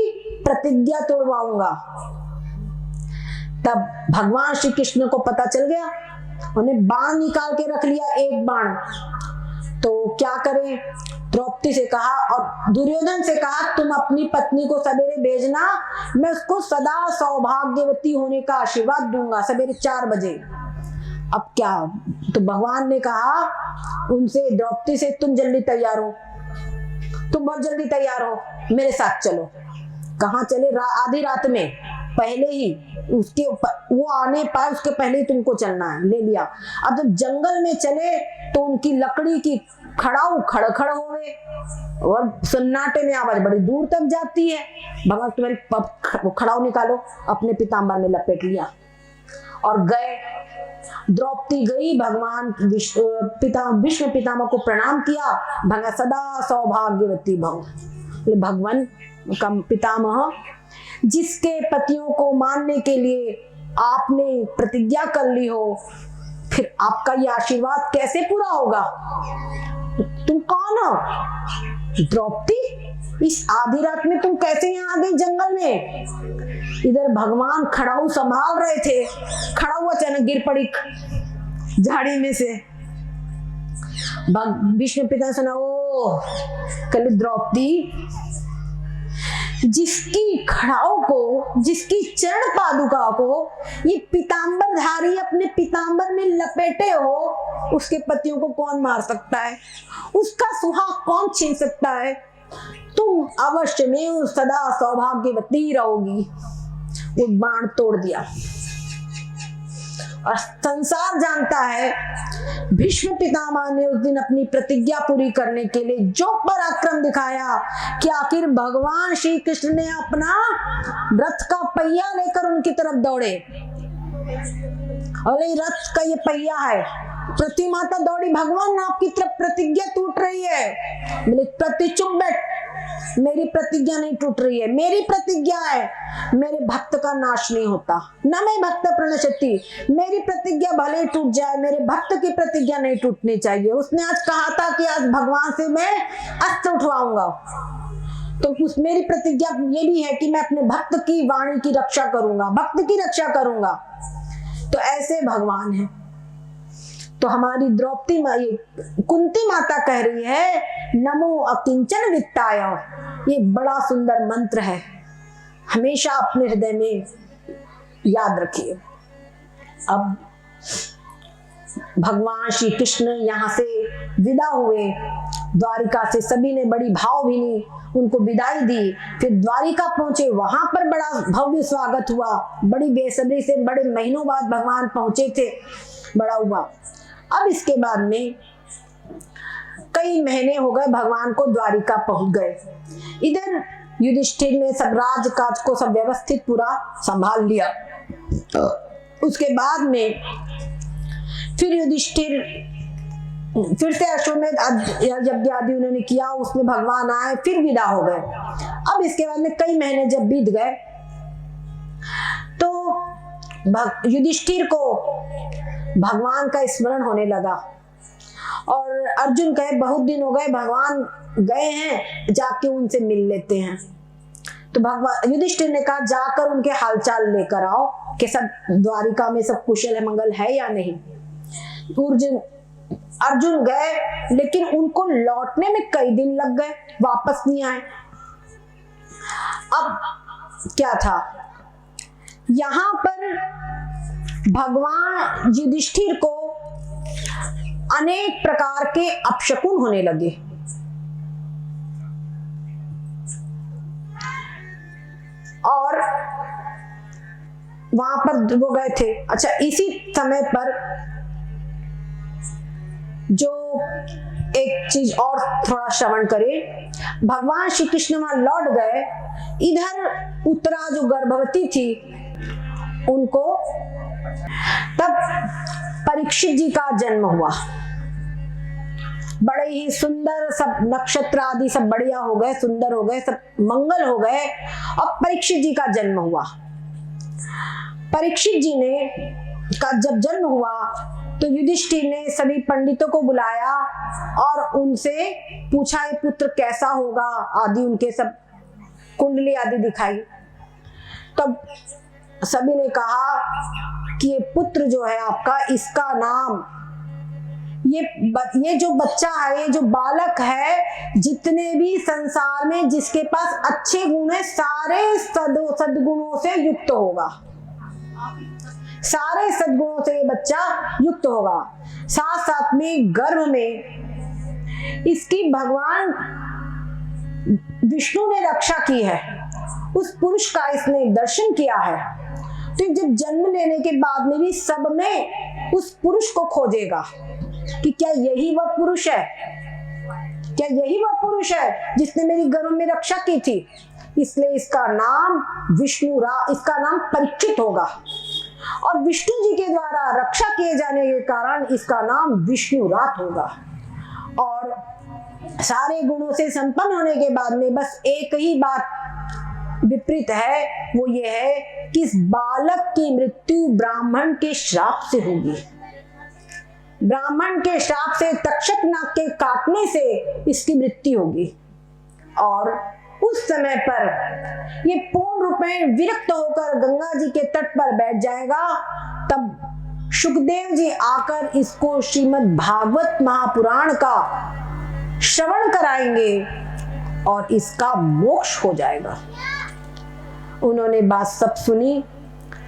प्रतिज्ञा तोड़वाऊंगा, तब भगवान श्री कृष्ण को पता चल गया, उन्हें बाण निकाल के रख लिया, एक बाण। तो क्या करें? द्रौपदी से कहा और दुर्योधन से कहा तुम अपनी पत्नी को सवेरे भेजना, मैं उसको सदा सौभाग्यवती होने का आशीर्वाद दूंगा, सवेरे 4 बजे। अब क्या? तो भगवान ने कहा उनसे, द्रौपदी से, तुम जल्दी तैयार हो, तुम बहुत जल्दी तैयार हो, मेरे साथ चलो। कहाँ चले? आधी रात में, पहले ही उसके वो आने पाए उसके पहले ही तुमको चलना है, ले लिया। अब जब जंगल में चले तो उनकी लकड़ी की खड़ाऊ खड़ हो गए और सन्नाटे में आवाज बड़ी दूर तक जाती है। भगवान तुम्हारी खड़ाऊ निकालो, अपने पीताम्बर में लपेट लिया और गए। द्रौपदी गई, भगवान भीष्म पितामह को प्रणाम किया, भगवान सदा सौभाग्यवती भव। भगवान का पितामह जिसके पतियों को मानने के लिए आपने प्रतिज्ञा कर ली हो, फिर आपका ये आशीर्वाद कैसे पूरा होगा? तुम कौन हो? द्रौपदी, इस आधी रात में तुम कैसे यहाँ आ गई जंगल में? इधर भगवान खड़ाऊ संभाल रहे थे, खड़ाऊ अचानक गिर पड़ी झाड़ी में से। भीष्म पिता सुना, ओ कल द्रौपदी जिसकी खड़ाऊ को, जिसकी चरण पादुका को ये पीताम्बर धारी अपने पीताम्बर में लपेटे हो, उसके पतियों को कौन मार सकता है? उसका सुहाग कौन छीन सकता है? तुम अवश्य में सदा सौभाग्यवती रहोगी। वो बाण तोड़ दिया और संसार जानता है भीष्म पितामह ने उस दिन अपनी प्रतिज्ञा पूरी करने के लिए जो पराक्रम दिखाया कि आखिर भगवान श्री कृष्ण ने अपना रथ का पहिया लेकर उनकी तरफ दौड़े। और ये रथ का ये पहिया है, पृथ्वी माता दौड़ी, भगवान आपकी तरफ प्रतिज्ञा टूट रही है। बोले पृथ्वी चुप बैठ, मेरी प्रतिज्ञा नहीं टूट रही है, मेरी प्रतिज्ञा है मेरे भक्त का नाश नहीं होता, न मैं भक्त प्रणश्यति, मेरी प्रतिज्ञा भले टूट जाए, मेरे भक्त की प्रतिज्ञा नहीं टूटनी चाहिए। उसने आज कहा था कि आज भगवान से मैं अस्त्र उठवाऊंगा, तो उस मेरी प्रतिज्ञा ये भी है कि मैं अपने भक्त की वाणी की रक्षा करूंगा, भक्त की रक्षा करूंगा। तो ऐसे भगवान है। तो हमारी द्रौपदी कुंती माता कह रही है नमो अकिंचन वित्ताय। ये बड़ा सुंदर मंत्र है, हमेशा अपने हृदय में याद रखिए। अब भगवान श्री कृष्ण यहाँ से विदा हुए, द्वारिका से सभी ने बड़ी भावभीनी उनको विदाई दी। फिर द्वारिका पहुंचे, वहां पर बड़ा भव्य स्वागत हुआ, बड़ी बेसब्री से, बड़े महीनों बाद भगवान पहुंचे थे, बड़ा हुआ। अब इसके बाद में कई महीने हो गए, भगवान को द्वारिका पहुंच गए। इधर युधिष्ठिर ने सब राजकाज को सब व्यवस्थित पूरा संभाल लिया। उसके बाद में फिर युधिष्ठिर फिर से अश्वमेध यज्ञ आदि उन्होंने किया, उसमें भगवान आए, फिर विदा हो गए। अब इसके बाद में कई महीने जब बीत गए तो युधिष्ठिर को भगवान का स्मरण होने लगा और अर्जुन कहे बहुत दिन हो गए, भगवान गए हैं, जाके उनसे मिल लेते हैं। तो भगवान युधिष्ठिर ने कहा जाकर उनके हालचाल लेकर आओ कि सब द्वारिका में सब कुशल है, मंगल है या नहीं। अर्जुन गए, लेकिन उनको लौटने में कई दिन लग गए, वापस नहीं आए। अब क्या था, यहां पर भगवान युधिष्ठिर को अनेक प्रकार के अपशकुन होने लगे। और वहां पर वो गए थे। अच्छा, इसी समय पर जो एक चीज और थोड़ा श्रवण करें, भगवान श्री कृष्ण वहां लौट गए। इधर उत्तरा जो गर्भवती थी, उनको तब परीक्षित जी का जन्म हुआ। बड़े ही सुंदर, सब नक्षत्र आदि सब बढ़िया हो गए, सुंदर हो गए, सब मंगल हो गए और परीक्षित जी का जन्म हुआ। परीक्षित जी ने का जब जन्म हुआ तो युधिष्ठिर ने सभी पंडितों को बुलाया और उनसे पूछा ये पुत्र कैसा होगा आदि, उनके सब कुंडली आदि दिखाई। तब सभी ने कहा कि ये पुत्र जो है आपका, इसका नाम, ये जो बच्चा है, ये जो बालक है, जितने भी संसार में जिसके पास अच्छे गुण है, सारे सद्गुणों से युक्त होगा, सारे सद्गुणों से ये बच्चा युक्त होगा। साथ साथ में गर्भ में इसकी भगवान विष्णु ने रक्षा की है, उस पुरुष का इसने दर्शन किया है। तो जब जन्म लेने के बाद में भी सब में उस पुरुष को खोजेगा कि क्या यही वह पुरुष है, क्या यही वह पुरुष है जिसने मेरी गर्भ में रक्षा की थी। इसलिए इसका नाम इसका नाम परीक्षित होगा और विष्णु जी के द्वारा रक्षा किए जाने के कारण इसका नाम विष्णुरात होगा। और सारे गुणों से संपन्न होने के बाद में बस एक ही बात विपरीत है, वो ये है कि इस बालक की मृत्यु ब्राह्मण के श्राप से होगी। ब्राह्मण के श्राप से, तक्षक नाग के काटने से इसकी मृत्यु होगी। और उस समय पर ये पूर्ण रूप में विरक्त होकर गंगा जी के तट पर बैठ जाएगा। तब शुकदेव जी आकर इसको श्रीमद् भागवत महापुराण का श्रवण कराएंगे और इसका मोक्ष हो जाएगा। उन्होंने बात सब सुनी,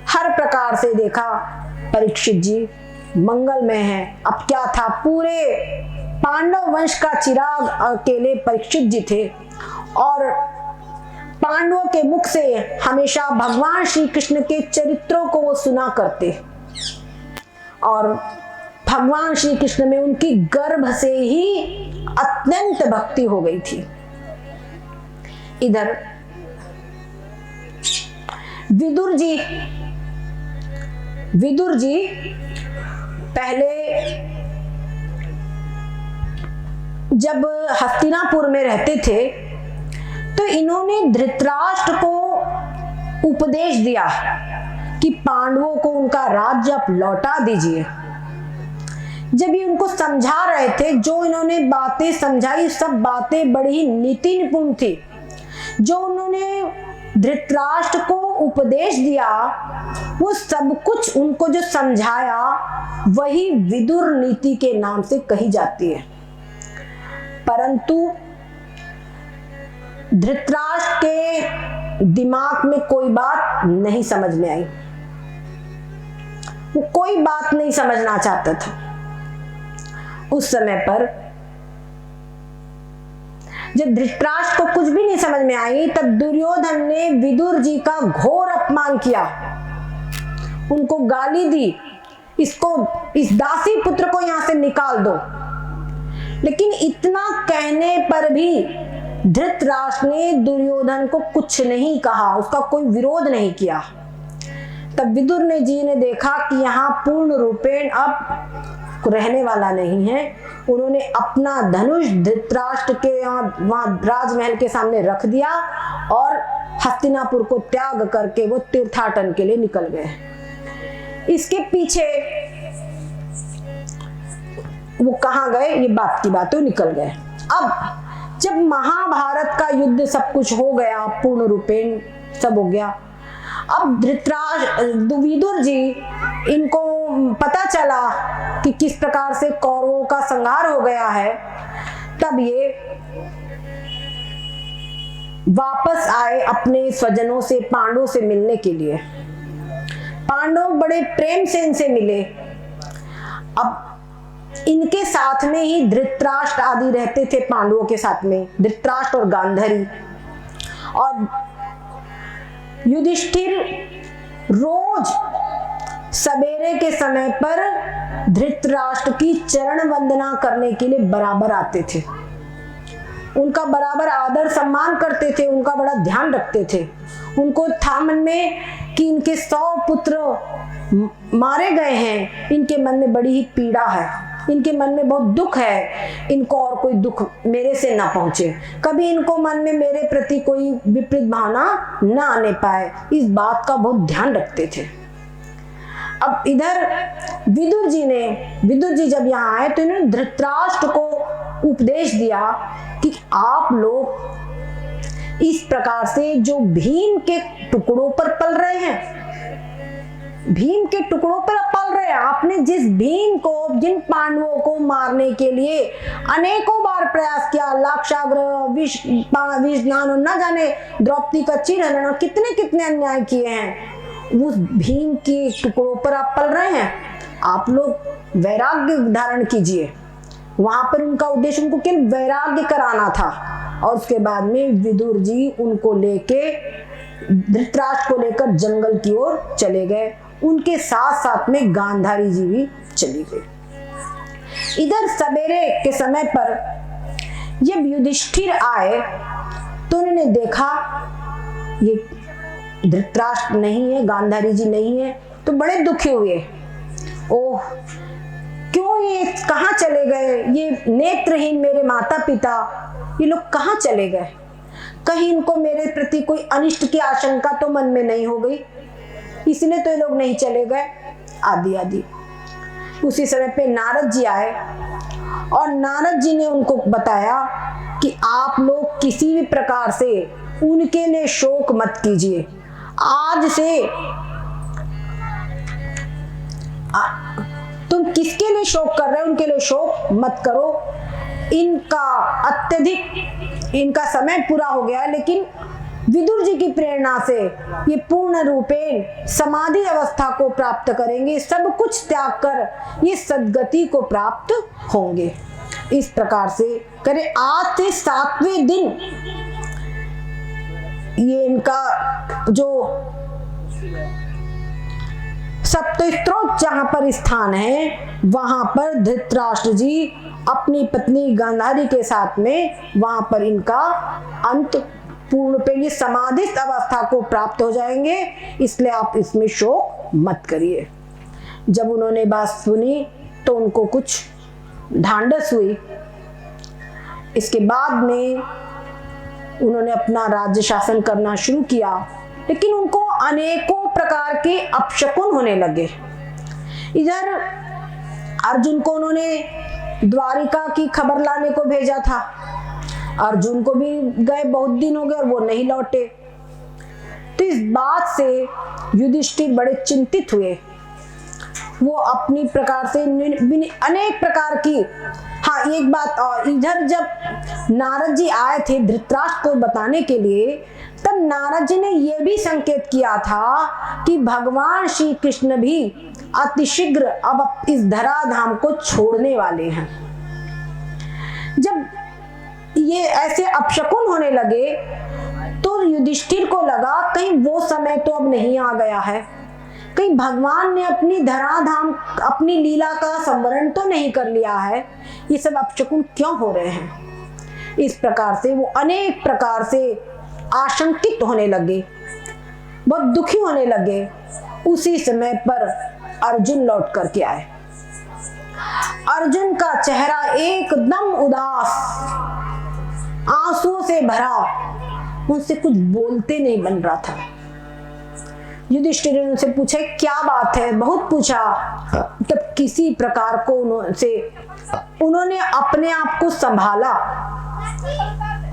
हर प्रकार से देखा, परीक्षित जी मंगलमय है। अब क्या था, पूरे पांडव वंश का चिराग अकेले परीक्षित जी थे और पांडवों के मुख से हमेशा भगवान श्री कृष्ण के चरित्रों को वो सुना करते और भगवान श्री कृष्ण में उनकी गर्भ से ही अत्यंत भक्ति हो गई थी। इधर विदुर जी पहले जब हस्तिनापुर में रहते थे तो इन्होंने धृतराष्ट्र को उपदेश दिया कि पांडवों को उनका राज्य आप लौटा दीजिए। जब ये उनको समझा रहे थे, जो इन्होंने बातें समझाई सब बातें बड़ी ही नीति निपुण थी। जो उन्होंने धृतराष्ट्र को उपदेश दिया वो सब कुछ उनको जो समझाया वही विदुर नीति के नाम से कही जाती है। परंतु धृतराष्ट्र के दिमाग में कोई बात नहीं समझ में आई, वो कोई बात नहीं समझना चाहता था। उस समय पर जब धृतराष्ट्र को कुछ भी नहीं समझ में आई, तब दुर्योधन ने विदुर जी का घोर अपमान किया, उनको गाली दी, इस दासी पुत्र को यहां से निकाल दो। लेकिन इतना कहने पर भी धृतराष्ट्र ने दुर्योधन को कुछ नहीं कहा, उसका कोई विरोध नहीं किया। तब विदुर जी ने देखा कि यहाँ पूर्ण रूपेण अब रहने वाला नहीं है। उन्होंने अपना धनुष धृतराष्ट्र के वहां राजमहल के सामने रख दिया और हस्तिनापुर को त्याग करके वो तीर्थाटन के लिए निकल गए। इसके पीछे वो कहाँ गए, ये बात की बात, तो निकल गए। अब जब महाभारत का युद्ध सब कुछ हो गया, पूर्ण रूपेण सब हो गया, अब धृतराष्ट्र विदुर जी इनको पता चला कि किस प्रकार से कौरवों का संहार हो गया है, तब ये वापस आए अपने स्वजनों से, पांडवों से मिलने के लिए। पांडव बड़े प्रेम से इनसे मिले। अब इनके साथ में ही धृतराष्ट्र आदि रहते थे, पांडवों के साथ में धृतराष्ट्र और गांधारी। और युधिष्ठिर रोज सवेरे के समय पर धृतराष्ट्र की चरण वंदना करने के लिए बराबर आते थे, उनका बराबर आदर सम्मान करते थे, उनका बड़ा ध्यान रखते थे। उनको था मन में कि इनके 100 पुत्र मारे गए हैं, इनके मन में बड़ी ही पीड़ा है, इनके मन में बहुत दुख है, इनको और कोई दुख मेरे से ना पहुंचे, कभी इनको मन में मेरे प्रति कोई विपरीत भावना ना आने पाए, इस बात का बहुत ध्यान रखते थे। अब इधर विदुर जी जब यहाँ आए तो इन्होंने धृतराष्ट्र को उपदेश दिया कि आप लोग इस प्रकार से जो भीम के टुकड़ों पर पल रहे हैं, भीम के टुकड़ों पर पल रहे हैं, आपने जिस भीम को, जिन पांडवों को मारने के लिए अनेकों बार प्रयास किया, लाक्षाग्रह, विषनान, न जाने द्रौपदी का चिरहरण और कितने कितने अन्याय किए हैं, उस भीम के टुकड़ों पर आप पल रहे हैं। आप लोग वैराग्य धारण कीजिए। वहां पर उनका उद्देश्य उनको केवल वैराग्य कराना था। और उसके बाद में विदुर जी उनको लेके, धृतराष्ट्र को लेकर जंगल की ओर चले गए। उनके साथ साथ में गांधारी जी भी चली गई। इधर सवेरे के समय पर जब युधिष्ठिर आए तो उन्होंने देखा ये धृतराष्ट्र नहीं है, गांधारी जी नहीं है, तो बड़े दुखी हुए। ओह, क्यों ये कहाँ चले गए, ये नेत्रहीन मेरे माता पिता, ये लोग कहाँ चले गए, कहीं इनको मेरे प्रति कोई अनिष्ट की आशंका तो मन में नहीं हो गई, इसलिए तो ये लोग नहीं चले गए, आदि आदि। उसी समय पे नारद जी आए और नारद जी ने उनको बताया कि आप लोग किसी भी प्रकार से उनके लिए शोक मत कीजिए। आज से तुम किसके लिए शोक कर रहे हो, उनके लिए शोक मत करो। इनका अत्यधिक इनका समय पूरा हो गया, लेकिन विदुर जी की प्रेरणा से ये पूर्ण रूपेण समाधि अवस्था को प्राप्त करेंगे, सब कुछ त्याग कर ये सद्गति को प्राप्त होंगे। इस प्रकार से करें। आज से 7वें दिन ये इनका जो सप्तस्त्रोत जहां पर स्थान है, वहां पर धृतराष्ट्र जी अपनी पत्नी गांधारी के साथ में वहां पर इनका अंत पूर्ण पे ये समाधिस्थ अवस्था को प्राप्त हो जाएंगे, इसलिए आप इसमें शोक मत करिए। जब उन्होंने बात सुनी तो उनको कुछ ढांढस हुई। इसके बाद में उन्होंने अपना राज्य शासन करना शुरू किया, लेकिन उनको अनेकों प्रकार के अपशकुन होने लगे। इधर अर्जुन को उन्होंने द्वारिका की खबर लाने को भेजा था, अर्जुन को भी गए बहुत दिन हो गए और वो नहीं लौटे। तो इस बात से युधिष्ठिर बड़े चिंतित हुए। वो अपनी प्रकार से अनेक प्रकार की, हाँ एक बात और, इधर जब नारद जी आए थे धृतराष्ट्र को बताने के लिए, तब नारद जी ने यह भी संकेत किया था कि भगवान श्री कृष्ण भी अतिशीघ्र अब इस धराधाम को छोड़ने वाले हैं। जब ये ऐसे अपशकुन होने लगे तो युधिष्ठिर को लगा कहीं वो समय तो अब नहीं आ गया है, कहीं भगवान ने अपनी धराधाम अपनी लीला का संवरण तो नहीं कर लिया है, ये सब अपशकुन क्यों हो रहे हैं। इस प्रकार से वो अनेक प्रकार से आशंकित होने लगे, बहुत दुखी होने लगे। उसी समय पर अर्जुन लौट करके आए। अर्जुन का चेहरा एकदम उदास, आंसुओं से भरा, उनसे कुछ बोलते नहीं बन रहा था। युधिष्ठिर ने उनसे पूछा क्या बात है, बहुत पूछा, तब किसी प्रकार को उन्होंने अपने आप को संभाला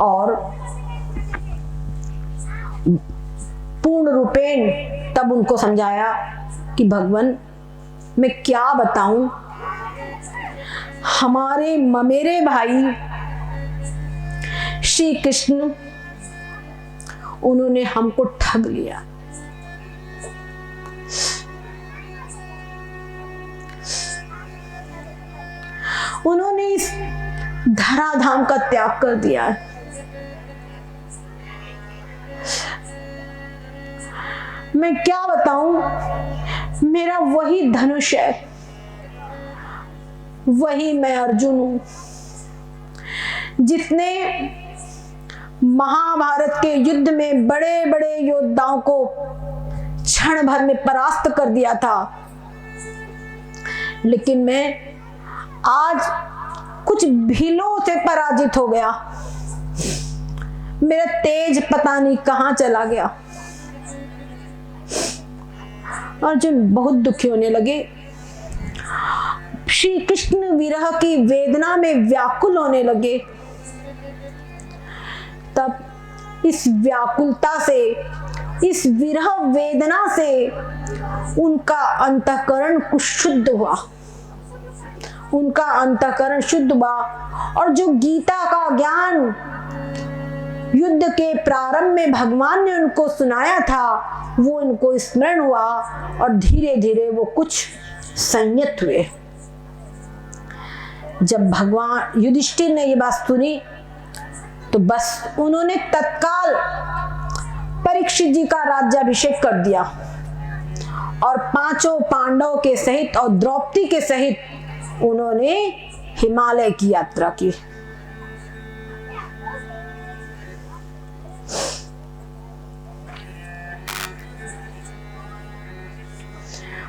और पूर्ण रूपेण तब उनको समझाया कि भगवान मैं क्या बताऊं, मेरे भाई श्री कृष्ण उन्होंने हमको ठग लिया। उन्होंने इस धराधाम का त्याग कर दिया। मैं क्या बताऊं, मेरा वही धनुष है, वही मैं अर्जुन हूं जिसने महाभारत के युद्ध में बड़े बड़े योद्धाओं को क्षण भर में परास्त कर दिया था। लेकिन मैं आज कुछ भीलों से पराजित हो गया, मेरा तेज पता नहीं कहां चला गया। अर्जुन बहुत दुखी होने लगे, श्री कृष्ण विरह की वेदना में व्याकुल होने लगे। तब इस व्याकुलता से, इस विरह वेदना से उनका अंतःकरण कुछ शुद्ध हुआ, उनका अंतःकरण शुद्ध हुआ और जो गीता का ज्ञान युद्ध के प्रारंभ में भगवान ने उनको सुनाया था वो उनको स्मरण हुआ और धीरे धीरे वो कुछ संयत हुए। जब भगवान युधिष्ठिर ने ये बात सुनी तो बस उन्होंने तत्काल परीक्षित जी का राज्याभिषेक कर दिया और पांचों पांडवों के सहित और द्रौपदी के सहित उन्होंने हिमालय की यात्रा की।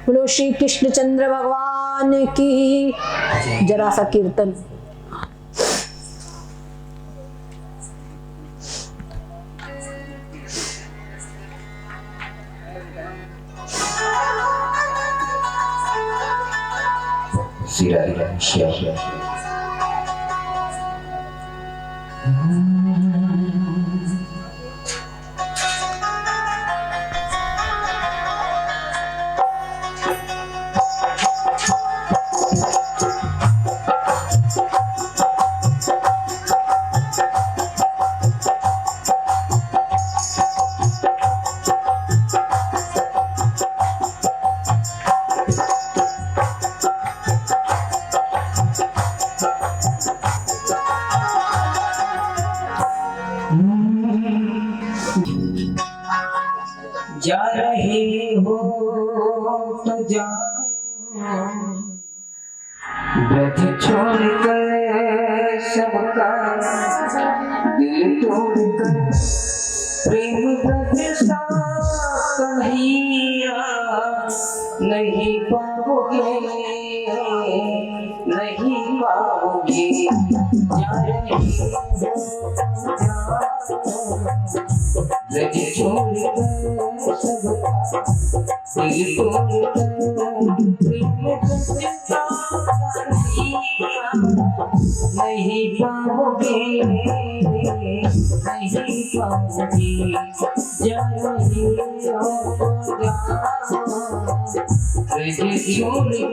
बोलो श्री कृष्णचंद्र भगवान की। जरा सा कीर्तन। जा रहे हो तो जाओ, ब्रज छोड़कर सबका दिल तोड़कर, प्रेम ब्रज सा कन्हैया नहीं पाओगे, नहीं पाओगे। जा रहे हो ब्रज छोड़कर सबका दिल तोड़कर, प्रेम ब्रज सा कन्हैया नहीं पाओगे, नहीं पाओगे। जा रहे हो ब्रज छोड़कर।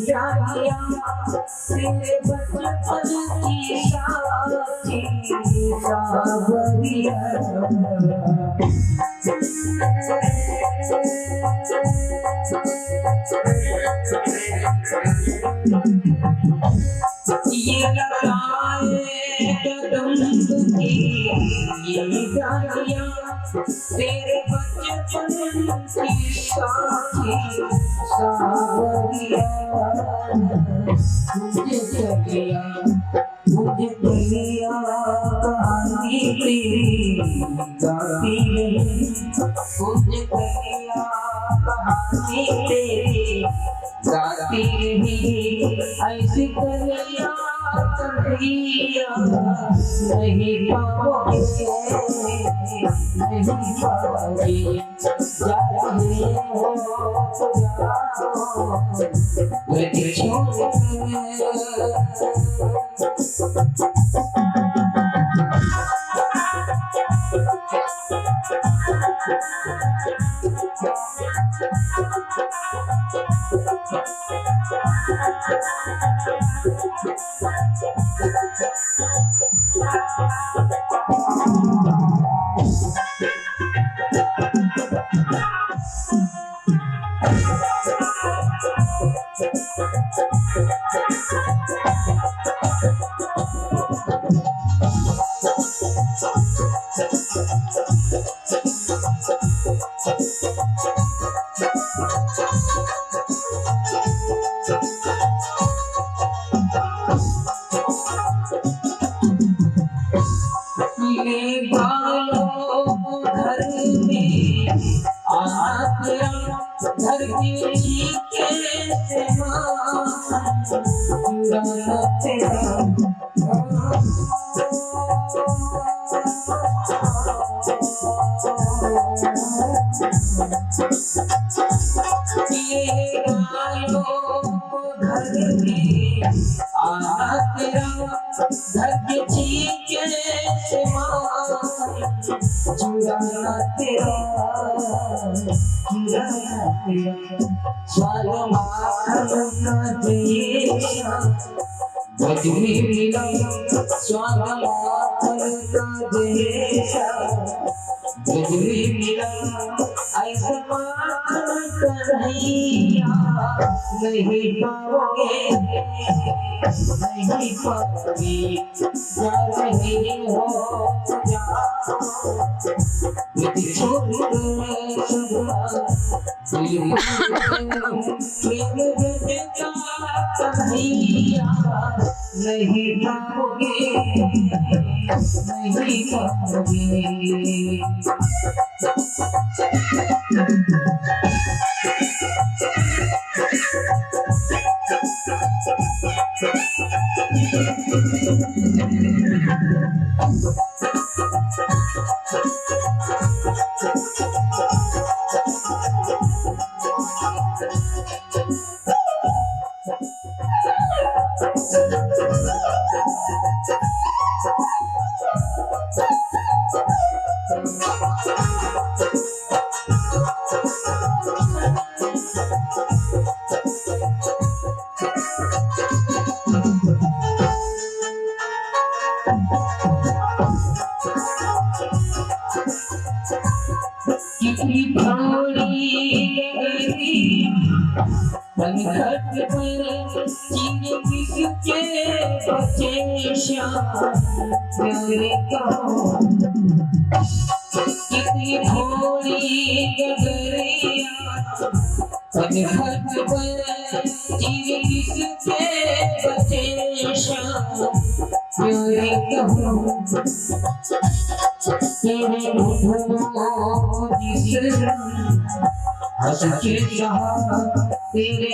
जानिया तेरे बचपन की साथी सावरिया ये लगाए कदम की ये जानिया तेरे बचपन की साथी सावरिया मुझे चलिया मुझे चलिया कहानी तेरी गाती नहीं मुझे चलिया कहानी तेरी गाती नहीं ऐसी कलिया कन्हैया नहीं पाओगे नहीं पाओगे जा रहे हो तो जाओ मुझे छोड़ घर की चीखे से घर के चीखे से चुराना तेरा बजनी मिला स्वागत का देशा बजनी मिला ऐसा कन्हैया नहीं पाओगे नहीं पाओगे जा रहे हो जाओ छोड़ नहीं पाओगे नहीं पाओगे कितनी भौरी घट पर चीने किसके बचे श्याम प्यारे कहो कितनी भौरी गगरिया घट पर चीने किसके बचे श्याम प्यारे कहो तेरे हंस के जहाँ तेरे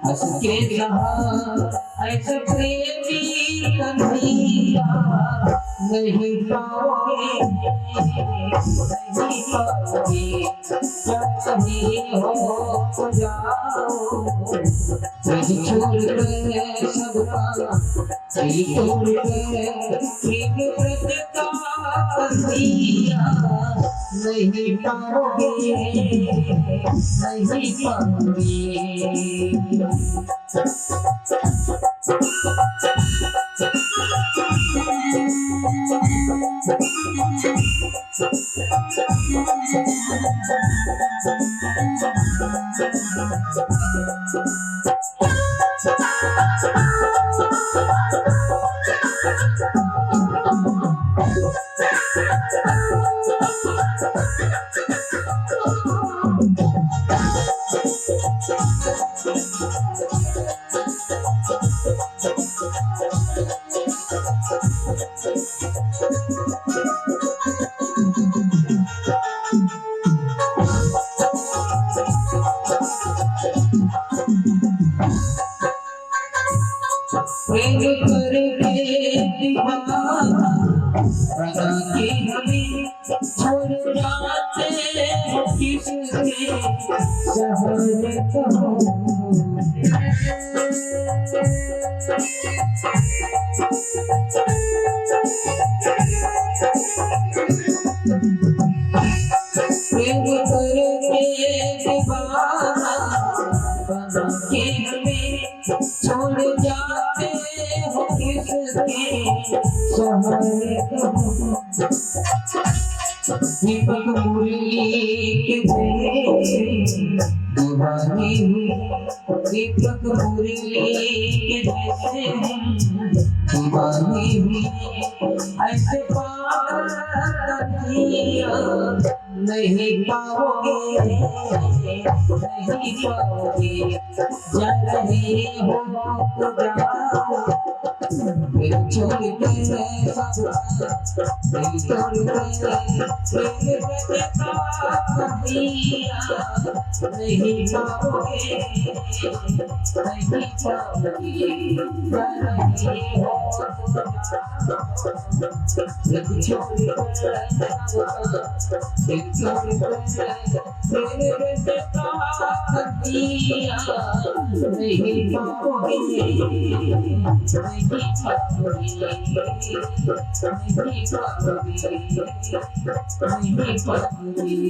हंस के जहाँ ऐसे प्रेमी कन्हैया नहीं पाओगे नहीं पाओगे कहीं हो जाओ मुझे छोड़ सबका तोड़ प्रेम व्रत का कन्हैया नहीं पाओगे, नहीं पाओगे। प्रेम करके दीवाना बना के हमें छोड़ जाते हो किसके सहारे कहो। प्रेम करके दीवाना बना के हमें छोड़ जाते हो किसके सहारे कहो। दीपक मुरली के जैसे दीवानी हूँ, दीपक मुरली के जैसे दीवानी हूँ। ऐसे पागल नहीं पाओगे, नहीं पाओगे। जा रहे हो तो जाओ, फिर छोड़ के सब दिल तोड़ के फिर बचता दिया। नहीं पाओगे, नहीं पाओगे। जा रहे हो तो जाओ, फिर छोड़ के सब नहीं पाओगे, नहीं पाओगे।